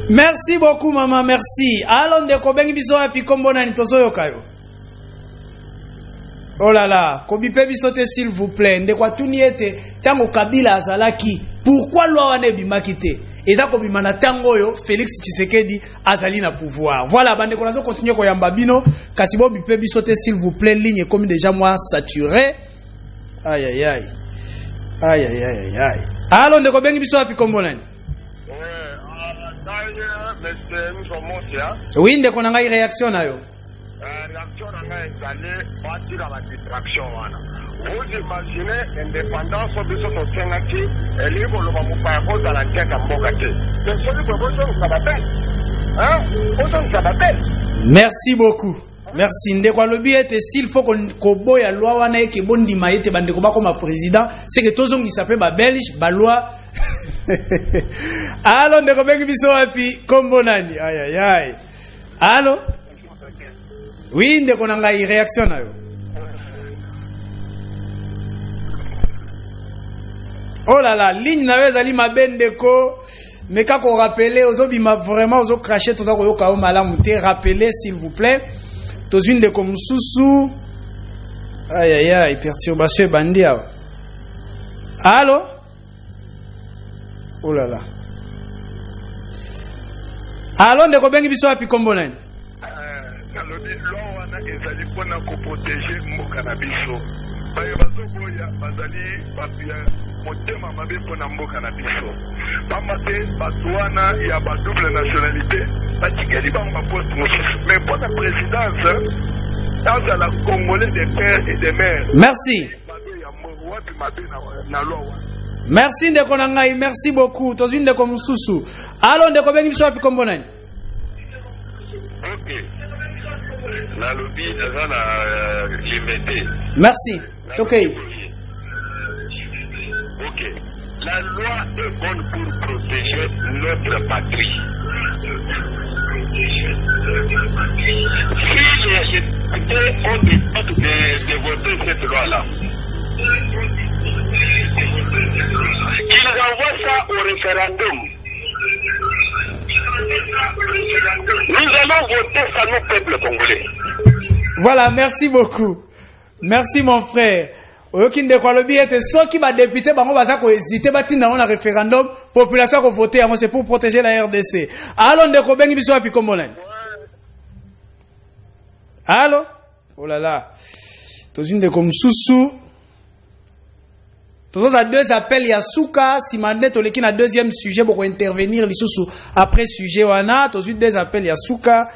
Merci beaucoup maman, merci. Alors ndeko bengi biso api kombo nani tozoyoka yo. Oh là là, kobipe biso te s'il vous plaît. Ndeko atuni ete tango Kabila azalaki. Pourquoi loi wana ebimaki te? Eza kobima na tango yo Félix Tshisekedi azali na pouvoir. Voilà, bande ko nazo continuer koyamba bino kasi bo bipe biso te s'il vous plaît, ligne comme déjà moi saturé. Aïe aïe aïe. Aïe aïe aïe aïe. Alors ndeko bengi biso api kombo nani? Oui, ndeko na ngai réaction na yo. Réaction na ngai ezali batira ba distraction wana. Vous imaginez indépendance biso tosengaki elibo loba mopaya kozala nkeka mboka te. Mais celui que vous ça va Merci beaucoup. Merci. Ndeko alobi ete s'il faut qu'on boya loi wana eke bondi maete bandeko ba comme président, c'est que tozongi s'appelle ba belge ba loi. Allô ndeko bengi biso api kombo nani? Aïe aïe aïe. Allô? Oui, ndeko na ngai réaction na yo. Oh là là, ligne na ezali mabendeko. Mais quand on rappelle, m'a vraiment ozo craché tout ça ko malamu te rappeler s'il vous plaît. Tozune de comme sousou. Aïe aïe aïe, perturbation bandia. Allô? Oh là là. Allô ndeko bengi biso api kombo nani? Nalobi lo wana ezali pona ko protéger mboka na biso. Baye bazoboya bazali papia motema mabe pona mboka na biso. Pamate batuana ya ba double nationalité batikeli ba poste mosusu. Mais pour la présidence dans la Congolais des pères et des mères. Merci. Merci ndeko na ngai, merci beaucoup. Tozwi ndeko mususu. Allô ndeko bengi biso api kombo nani? OK. La lobby dans la limité. Merci. OK. OK. La loi est bonne pour protéger notre patrie. Si les députés ont de voter cette loi-là, qu'ils envoient ça au référendum. Nous allons voter ça, nos peuples congolais. Voilà, merci beaucoup. Merci mon frère. Oyokinde kwa lobi ete soki ba député bango baza ko hésiter batinda on a référendum population ko voter moi c'est pour protéger la RDC. Allô ndeko bengi biso api kombo nani? Allô? Oh là là. Tozine de comme sousou. Tozo a deux appels ya souka si mandé toleki na deuxième sujet pour intervenir lisusu après sujet wana tozine deux appels ya souka.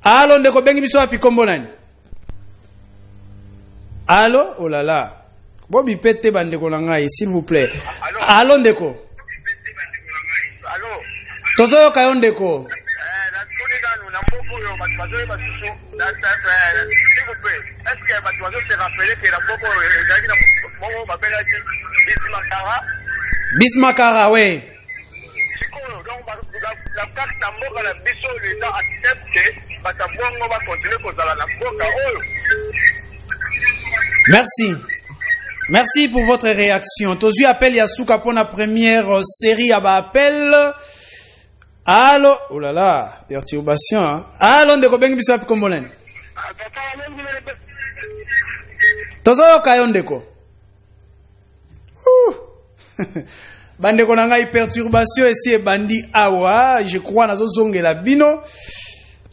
Allô ndeko bengi biso api kombo nani? Allô? Oh là là. Bobi pete bandeko na ngai s'il vous plaît. Allô ndeko? Allô? Tozo yo kayo ndeko. Bismakara, oui. Merci. Merci pour votre réaction. Tozu appel Yasuka pour la première série à appel. Allô? Oh là là, perturbation. Hein? Allô, ndeko bengi biso api kombolen. Tozo kayo ndeko. Bandeko na ngai perturbation ici bandi awa, je crois nazo zongela bino.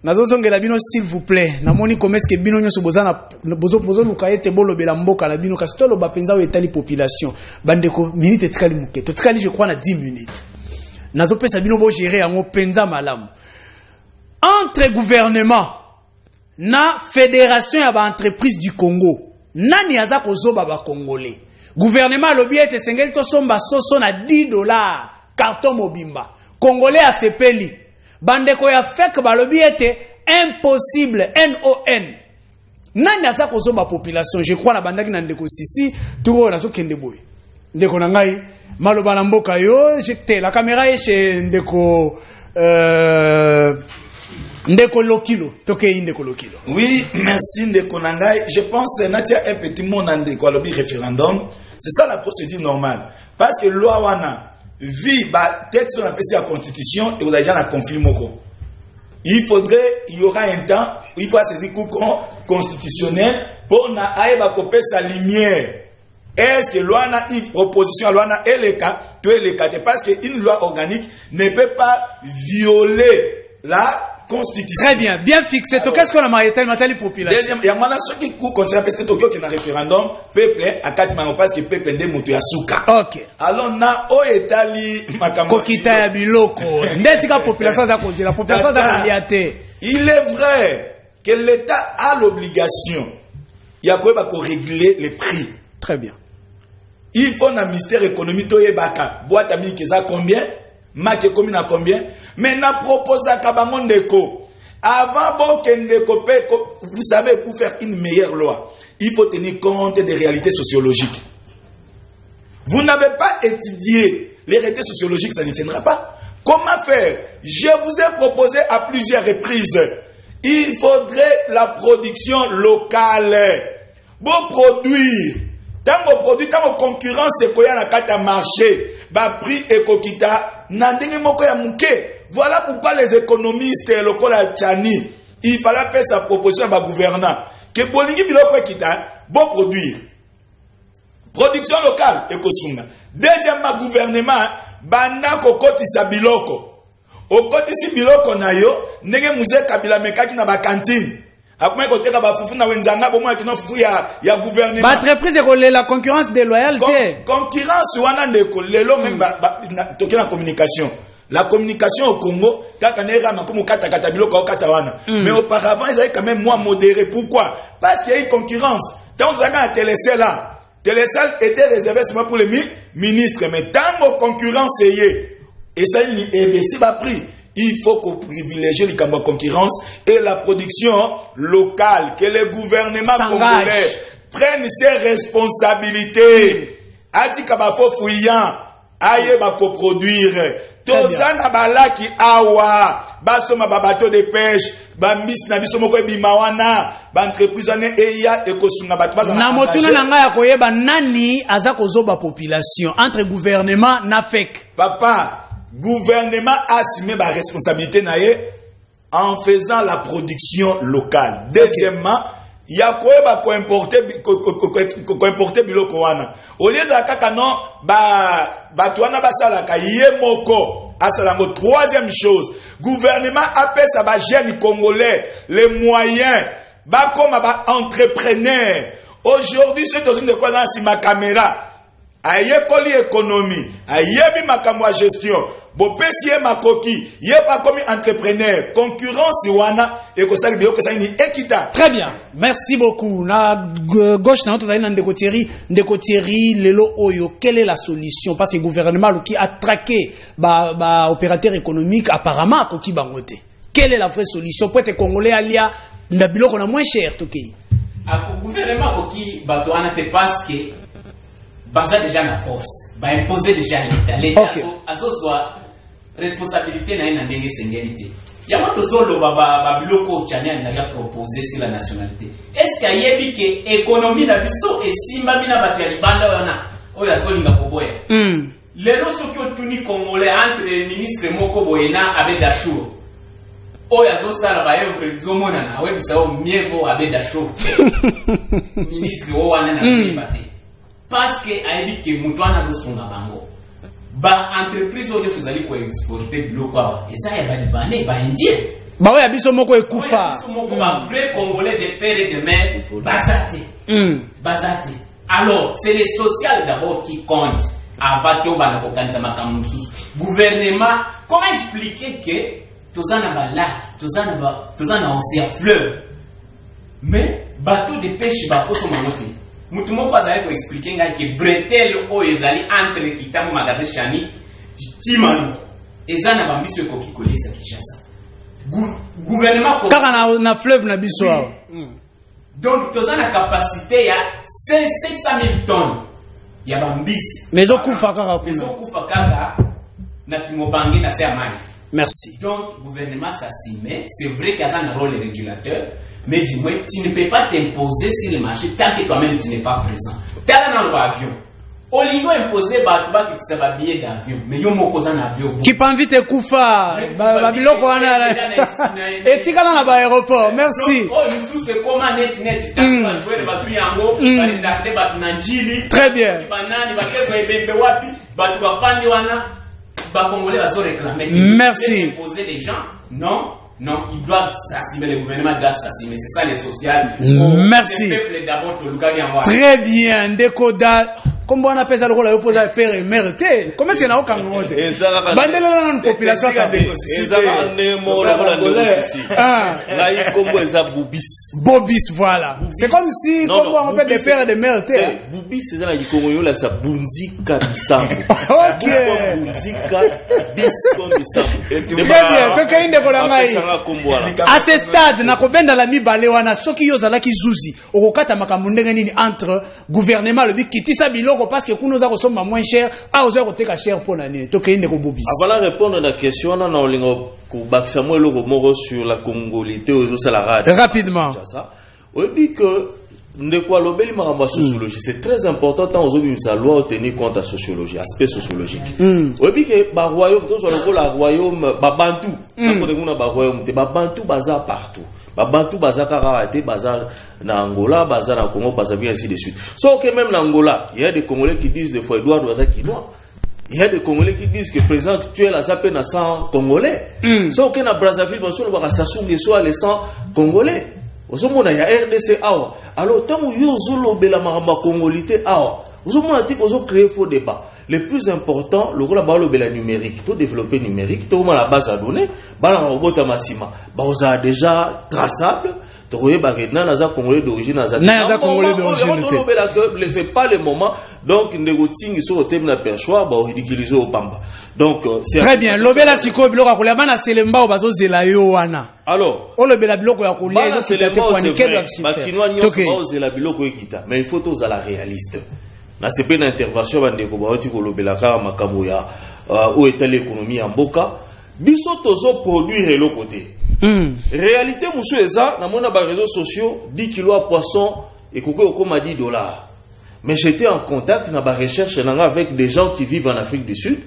Nazo zongela bino s'il vous plaît. Namoni comment est-ce que bino nyoso bozana bozo lukayete bolo bela mboka na bino kasi tolo bapenza o etali population. Bandeko minute etikali muke. Totikali je crois na 10 minutes. Nazo pesa bino bo gérer yango penza malamu. Entre gouvernement na fédération ya ba entreprise du Congo. Nani aza kozoba ba congolais. Gouvernement lobi ete sengeli to somba soso na $10 carton mobimba. Congolais a sepeli. Bandeko ya fek balobi ete impossible NON. Nani aza kozoba population. Je crois na bandaki na ndeko sisi tuko nazo kende boy. Ndeko na ngai maloba na mboka yo j'étais la caméra est chez ndeko ndeko lokilo toke ndeko lokilo. Oui, merci ndeko na ngai. Je pense natia un petit mot na ndeko alobi référendum. C'est ça la procédure normale. Parce que loi wana vu bah texte on appelle ça la constitution et vous avez déjà la confirme quoi. Il y aura un temps où il faut saisir coup constitutionnel pour na aïba couper sa lumière. Est-ce que loi na une proposition loi na et les cas parce qu'une loi organique ne peut pas violer la constitution. Très bien, bien fixé. Alors, qu'est-ce qu'on a marié tellement telle population? Deuxième, il y a maintenant ceux qui continuent à passer Tokyo qui est un référendum, peuple à 4 mois parce que peuple de moto ya suka. Ok. Alors na o etali makambo. Kokita ya biloko. Ndesi ka population za kozi la population za koliate. Il est vrai que l'État a l'obligation il y a quoi pour régler les prix. Très bien. Il faut un ministère économique toye baka. Boîte à mille keza combien? Marque commune à combien? Mais n'a proposé à Kabamondeko. Avant Bokendeko, vous savez, pour faire une meilleure loi, il faut tenir compte des réalités sociologiques. Vous n'avez pas étudié les réalités sociologiques, ça ne tiendra pas. Comment faire? Je vous ai proposé à plusieurs reprises. Il faudrait la production locale. Bon produire. Tant que produit, tant que concurrence, c'est quoi na kata marché, ba prix ekokita, nandenge moko ya muke. Voilà pourquoi les économistes locaux à Tchani, il fallait faire sa proposition à ba gouvernant que bolingi biloko ekita, bon produire. Production locale ekosunga. Deuxièmement, gouvernement banda kokoti sa biloko. Okoti si biloko na yo, ndenge muze kabila mekaki na ba cantine. Ya gouvernement. Entreprise la concurrence déloyale. Concurrence wana ndeko lelo même toke la communication. La communication au Congo, mais auparavant ils avaient quand même moins modéré. Pourquoi? Parce qu'il y a eu concurrence. Tant que la télécell là, télécell était réservé seulement pour les ministres, mais tant que concurrence et ça il va pris. Il faut qu'on privilégie les concurrence et la production locale, que le gouvernement congolais prenne ses responsabilités. Ati kabafo fouillant, aye ba coproduire. Tozana balaki awa, basoma babato de pêche, ba miss na biso moko bimawana, ba entreprise ane eya ekosunga bato bazana. Na motuna nanga ya koyeba nani aza kozoba population entre gouvernement na fek. Papa gouvernement a assumé ma responsabilité en faisant la production locale. Deuxièmement, il y a quoi importer biloko wana. Au lieu de kaka non tuana basalaka yemoko asalango. Troisième chose, gouvernement appelle ça ba jeunes congolais les moyens comme ba entrepreneur. Aujourd'hui c'est dans une quoi dans si ma caméra aye koli économie aye bi makamwa gestion. Bon, pesier makoki, yé pas comme entrepreneur, concurrence wana, et que ça ni équitable. Très bien, merci beaucoup. Na gauche na autre ndeko Thierry lelo oyo, quelle est la solution? Parce que le gouvernement qui a traqué ba opérateur économique apparemment koki bangote. Quelle est la vraie solution pour être congolais alia ndabilo qu'on a moins cher toki? Le gouvernement qui batouana te parce que basa déjà la force, ba imposer déjà l'État. Okay. Soit responsabilité na ina ndenge seniorité. Yama tozolo ba biloko chania na proposer sur la nationalité. Est-ce qu'il y a yebi que économie na biso et simba bina batali banda wana oya zolinga koboya. Lelo sokyo tuni congolais entre ministre moko boyena avec Dachour. Oya zo sala ba evre zomona na we bisa o mievo avec Dachour. Ministre o wana na bati. Parce que ayebi que mutu ana zo songa bango. Ba entreprise oyo fuzali ko exporter biloko aba eza ya balibane ba indien ba oya biso moko ekufa biso moko ba vrai congolais de père et de mère bazati. Alors c'est les social d'abord qui compte avant que bana ko kanza makamu susu gouvernement. Comment expliquer que tozana ba lac tozana océan fleuve mais bateau de pêche ba koso mamote. Mutu moko azali ko expliquer nga que bretel o ezali entre kitambo magasin chani timanu ezana ba miso ko kikolisa Kinshasa gouvernement ko kaka na fleuve na biso. Donc tozana capacité ya 700 000 tonnes ya bambisi mais okufa kaka na kimobangi na se amani. Merci. Donc gouvernement s'assume, c'est vrai qu'il y a un rôle régulateur. Mais dis-moi, tu ne peux pas t'imposer sur le marché tant que toi-même tu n'es pas présent. Tu es dans l'avion. olingo imposer bato bakitisa babillet d'avion mais yo moko oza na avion kipamvite kufa babiloko wana etikala na baéroport merci tout c'est comment net jouer bato yango balidakde bato na njili très bien banani bakezo ebembe wapi bato bafandi wana bakongolais bazo réclamer merci imposer les gens non, ils doivent s'assumer, le gouvernement doit s'assumer. C'est ça les social. Merci. Très bien, Ndekoda. Comment on appelle ça le rôle à opposer père et mère? Comment c'est là au Cameroun? Bandela dans une population Bobis, voilà. C'est comme si, comment on appelle des pères et des mères? Bobis, c'est ça, il y a sa bunzika bisambo. Ok. Bunzika bisambo. Très bien, donc il y a à ce stade, na kobenda la mibale wana soki yo zalaki zuzi okokata makambo ndenge nini entre gouvernement le bikitisa biloko parce que kuno za kosomba moins cher a ozo koteka cher pour l'année to kende ko bobis. Avant de répondre à la question na olingo ko bakisa mo eloko moko sur la congolité ozo salara. Rapidement. Oui bi que ndeko lobeli makambo sociologie c'est très important tant ozo bimisa loi tenir compte à sociologie aspect sociologique. Oui bi que ba royaume to zo la royaume ba bantu ko de nguna ba royaume te ba bantu baza partout. Babantu baza Karaté, baza na Angola, baza na Congo, baza bien ainsi de suite. Sauf que même en Angola, il y a des Congolais qui disent des fois Edouard Ouaza Kinois. Il y a des Congolais qui disent que le président actuel a zappé na 100 Congolais. Sauf que na Brazzaville, on se voit à Sassou les 100 Congolais. On se voit il y a RDC awa. Alors tant que yo zolo bela maramba congolité awa. On se voit que on créé faux débat. Le plus important, le rôle de la numérique, tout développer numérique, tout la base à données, la robot à massima, a déjà traçable, tu vois, naza congolais d'origine, naza congolais d'origine, ne fait pas le moment, donc ne routine sur le thème de la perchoir, ridiculiser au bamba. Donc c'est très bien. Lobela siko biloko kolia bana selemba bazo zela yo wana. Alors, o lobela biloko ya kolia zo kitate pour niquer doivent s'y faire. Mais il faut tous à la réaliste. Na sepe na intervention bandeko baoti kolobelaka makambo ya o état l'économie en mboka biso tozo produire le côté réalité musu eza na mona ba réseaux sociaux 10 kilos à poisson et koko comme $10. Mais j'étais en contact na ba recherche nanga avec des gens qui vivent en Afrique du Sud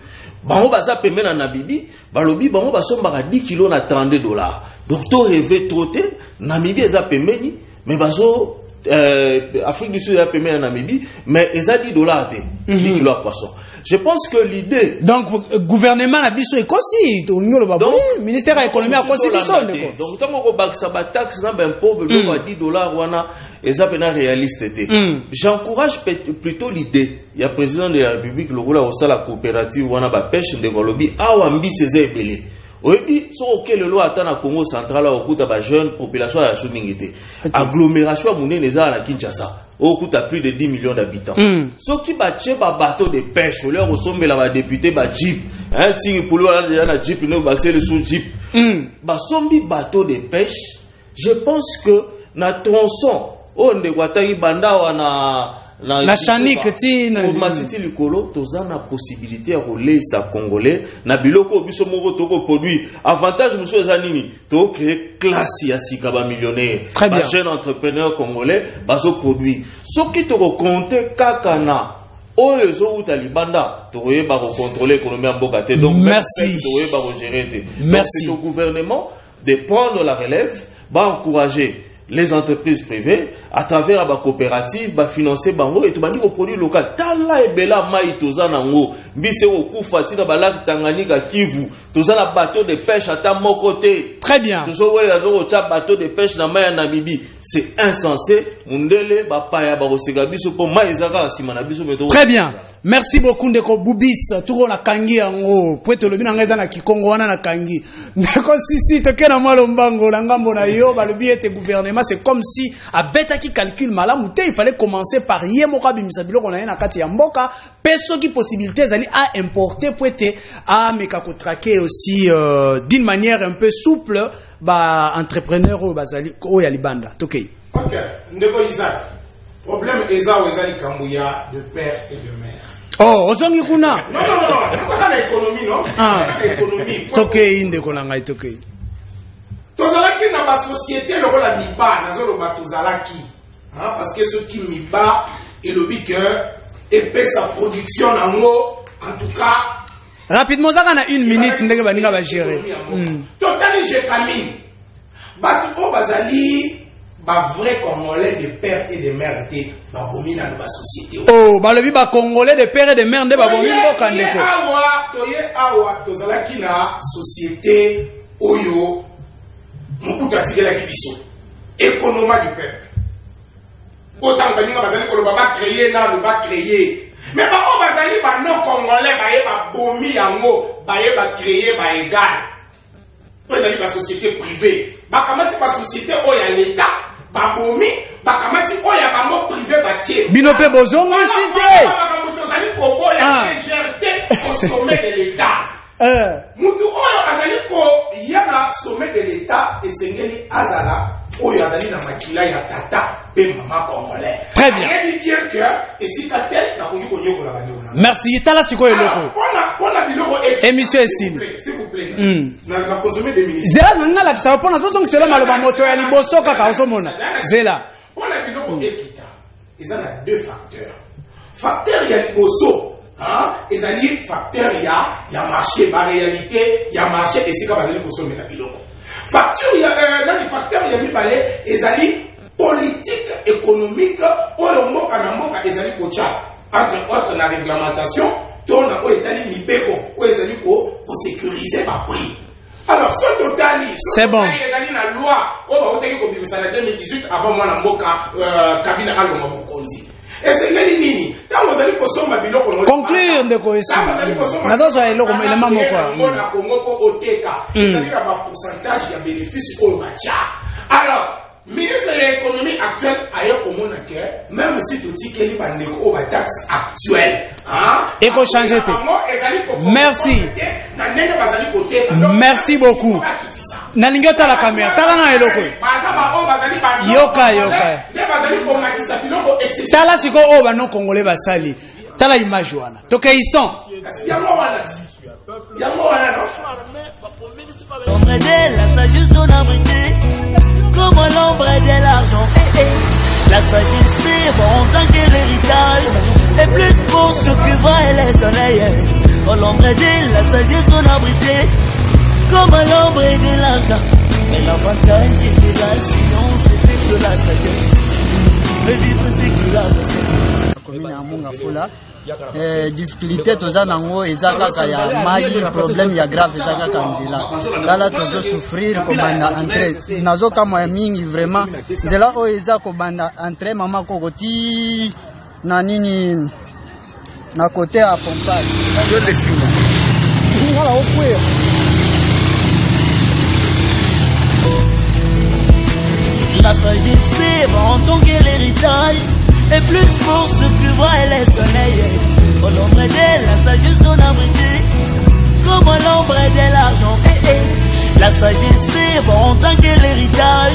bango baza pembe na Namibie balobi bango basomba 10 kilos na $32 donc to rêver troté Namibie eza pembeni mais bazo Afrique du Sud a payé en Namibie, mais ils ont $10 10 kilos à poisson. Je pense que l'idée. Donc, gouvernement a biso écossais, le ministère de l'économie a écossais. Donc, tant qu'on a sa taxe, on a un pauvre, $10, ils ont payé réaliste. J'encourage plutôt l'idée. Il y a le président de la République, le rôle de la coopérative, on a la pêche de Golobi, a Wambi César Belé. Oui, so auquel le loi attend à Congo central au coup de jeune population à la Soumingité. Agglomération à Mouné les à Kinshasa. Au coût à plus de 10 millions d'habitants. Ce qui battait ba bateau de pêche, au lieu de ressembler à la députée ba jeep, un tigre pour lui déjà na jeep, nous baxer le sous jeep. Ba sombi bateau de pêche, je pense que na tronçon, on de Guatari banda wana la chanique tine matiti likolo tozana possibilité à rouler sa congolais na biloko biso moko toko produit avantage monsieur zanini to créer classe ya sikaba millionnaire ba jeune entrepreneur congolais baso produit soki to compter kakana oyo zo uta libanda to yeba ko contrôler l'économie en mboka te donc merci to yeba ko gérer te merci au gouvernement de prendre la relève va encourager les entreprises privées à travers la coopérative va financer bango et tout bandi au produit local tala ebela mai tozana ngo mbise o kufa tina balak Tanganyika Kivu tozana bateau de pêche à ta mon côté très bien tozo wela do cha bateau de pêche na mai ya Namibie c'est insensé mundele ba paya ba osega biso po mai zaka sima na biso meto très bien merci beaucoup ndeko Bubis tuko na kangi yango pweto lobi na ngeza na Kikongo wana na kangi ndeko sisi tokena mwalo mbango na ngambo na yo balobi ete gouvernement c'est comme si à bêta qui calcule malamu il fallait commencer par yemo bimisa biloko na na kati ya mboka peso qui possibilité zali à importer pour être à mekako traquer aussi d'une manière un peu souple ba entrepreneur o bazali o ya libanda tokei. OK ndeko Isaac problème eza o ezali kambuya de père et de mère. Oh ozongi kuna non ça na économie non économie tokei ndeko na ngai tokei tozalaki na ba société lokola miba nazoloba tozalaki parce que ce qui miba elobi que et puis sa production en tout cas. Rapidement, ça a 1 minute, ndenge baninga ba gérer. Totali Jekamine. Batu o bazali ba vrai Congolais de père et de mère te ba bomi na ba société. Oh, ba lebi ba Congolais de père et de mère nde ba bomi mboka ndeko. Awa tozalaki na société oyo Mobutu atikelaki biso. Économie du peuple. Autant baninga bazali ko ba créer na ba créer. Mais par contre, bazali ba non congolais ba ye ba bomi yango, ba ye ba créer ba égal. Bazali ba société privée. Ba kamati ba société oya l'état, ba bomi, ba kamati oya bango privé ba tie. Bino pe bozongo cité. Ba kamutozali ko oya légèreté au sommet de l'état. Mutu oyo azali ko yana sommet de l'état et sengeli azala oyo azali na makila ya tata pe mama congolais. Très bien. Merci. Tala siko eloko. Émission est signe. S'il vous plaît. Na consommer des minutes. Zela nanga la kisa pona so song selo maloba moto ya liboso kaka osomona. Zela. Pona biloko ekita. Ils ont deux facteurs. Facteur ya liboso. Ezali facteur ya marché, ma réalité, ya marché et c'est comme bazali consommer la biloko. Facteur dans les facteurs ya mibale ezali politique économique oyo mboka na mboka ezali kocha entre autres la réglementation tona o etali mibeko o ezali ko sécuriser ba prix. Alors ce total c'est bon. Ezali na loi o ba oteki ko bimisa na 2018 avant moi na mboka kabina alonga bokonzi. Et c'est nini quand vous allez consommer biloko conclure ndeko esi na dozo ya eloko élément moko na Congo ko oteka ezali na ba pourcentage ya bénéfice au matcha. Alors ministre de l'économie actuelle a eu comme que même si tout dit qu'il y a des taxes actuelles, et qu'on change. Merci. Merci beaucoup. Nalingeta la caméra. Tala na eloko. Yoka. Tala siko oba non congolais basali. Tala image wana. Toke ils sont. La sagesse on a brillé comme l'ombre de l'argent. La sagesse c'est bon tant que l'héritage et plus pour ceux qui voient les soleils. Oh l'ombre de la sagesse on a brillé comme l'ombre de l'argent. Mais l'avantage de la science c'est que la sagesse veut vivre ce qu'il a. Commune à Mongafula. Difficulté toza nango ezaka ya maji problème ya grave ezaka kanzela lala tozo souffrir ko banda entrée nazo kama mingi vraiment nzela o ezako banda entrée mama kokoti na nini na côté à pompage yo desima voilà au pouet la sagesse en tant que l'héritage et plus pour ceux qui voient les soleils. Au l'ombre de la sagesse on a brillé comme l'ombre de l'argent. La sagesse c'est bon en tant que l'héritage.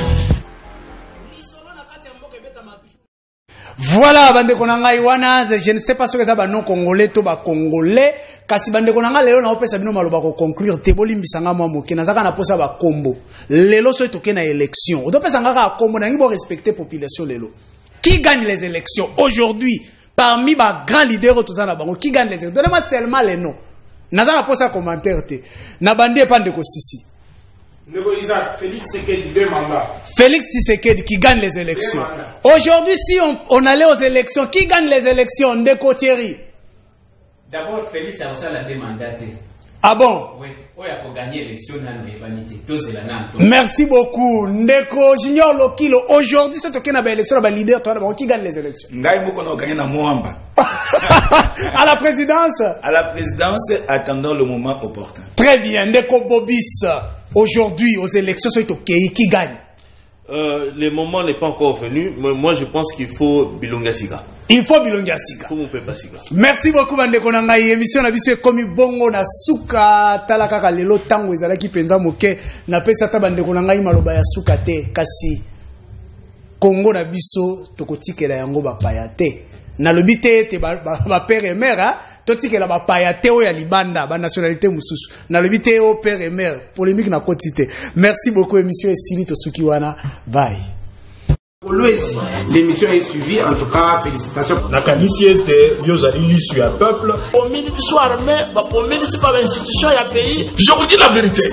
Voilà, bande konanga iwana, je ne sais pas ce que ça va non congolais to ba congolais, kasi bande konanga lelo na opesa bino maloba ko conclure teboli mbisanga mwa moke nazaka na posa ba kombo. Lelo so toke na élection. Odo pesa ngaka kombo na ngibo respecter population lelo. Qui gagne les élections aujourd'hui parmi les grands leaders qui gagne les élections? Donnez-moi seulement les noms. Naza na posa commentaire te. Na bandi epande ko sisi. Nego Isaac, Félix Tshisekedi 2 mandats. Félix Tshisekedi qui gagne les élections. Aujourd'hui si on allait aux élections, qui gagne les élections? Ndeko Thierry. D'abord Félix a aussi la demande. Ah bon? Oui. Merci beaucoup. Ndeko Junior Lokilo. Aujourd'hui, c'est toqué na ba élection, ba leader, qui gagne les élections? Ngai moko na gagné na Moamba. À la présidence? À la présidence, attendons le moment opportun. Très bien. Ndeko Bobis. Aujourd'hui, aux élections, c'est toqué. Qui gagne? Le moment n'est pas encore venu. Mais moi, je pense qu'il faut Bilonga Siga. Il faut Bilonga Siga. Merci beaucoup, Bandeko Nangai. Émission na biso komi bongo na suka talaka ka lelo tango ezalaki penza moke na pesa ta Bandeko Nangai maloba ya suka te kasi Congo na biso tokotikela yango bapaya te. Na lobite te ba père et mère totikela bapaya te o ya libanda ba nationalité mususu. Na lobite o père et mère polémique na kotite. Merci beaucoup émission esili to suki wana. Bye. L'émission est suivie, en tout cas, félicitations. La caniciété, Biozali l'issue à peuple. Au ministre soit armé, au ministre pas l'institution, il y a pays. Je vous dis la vérité.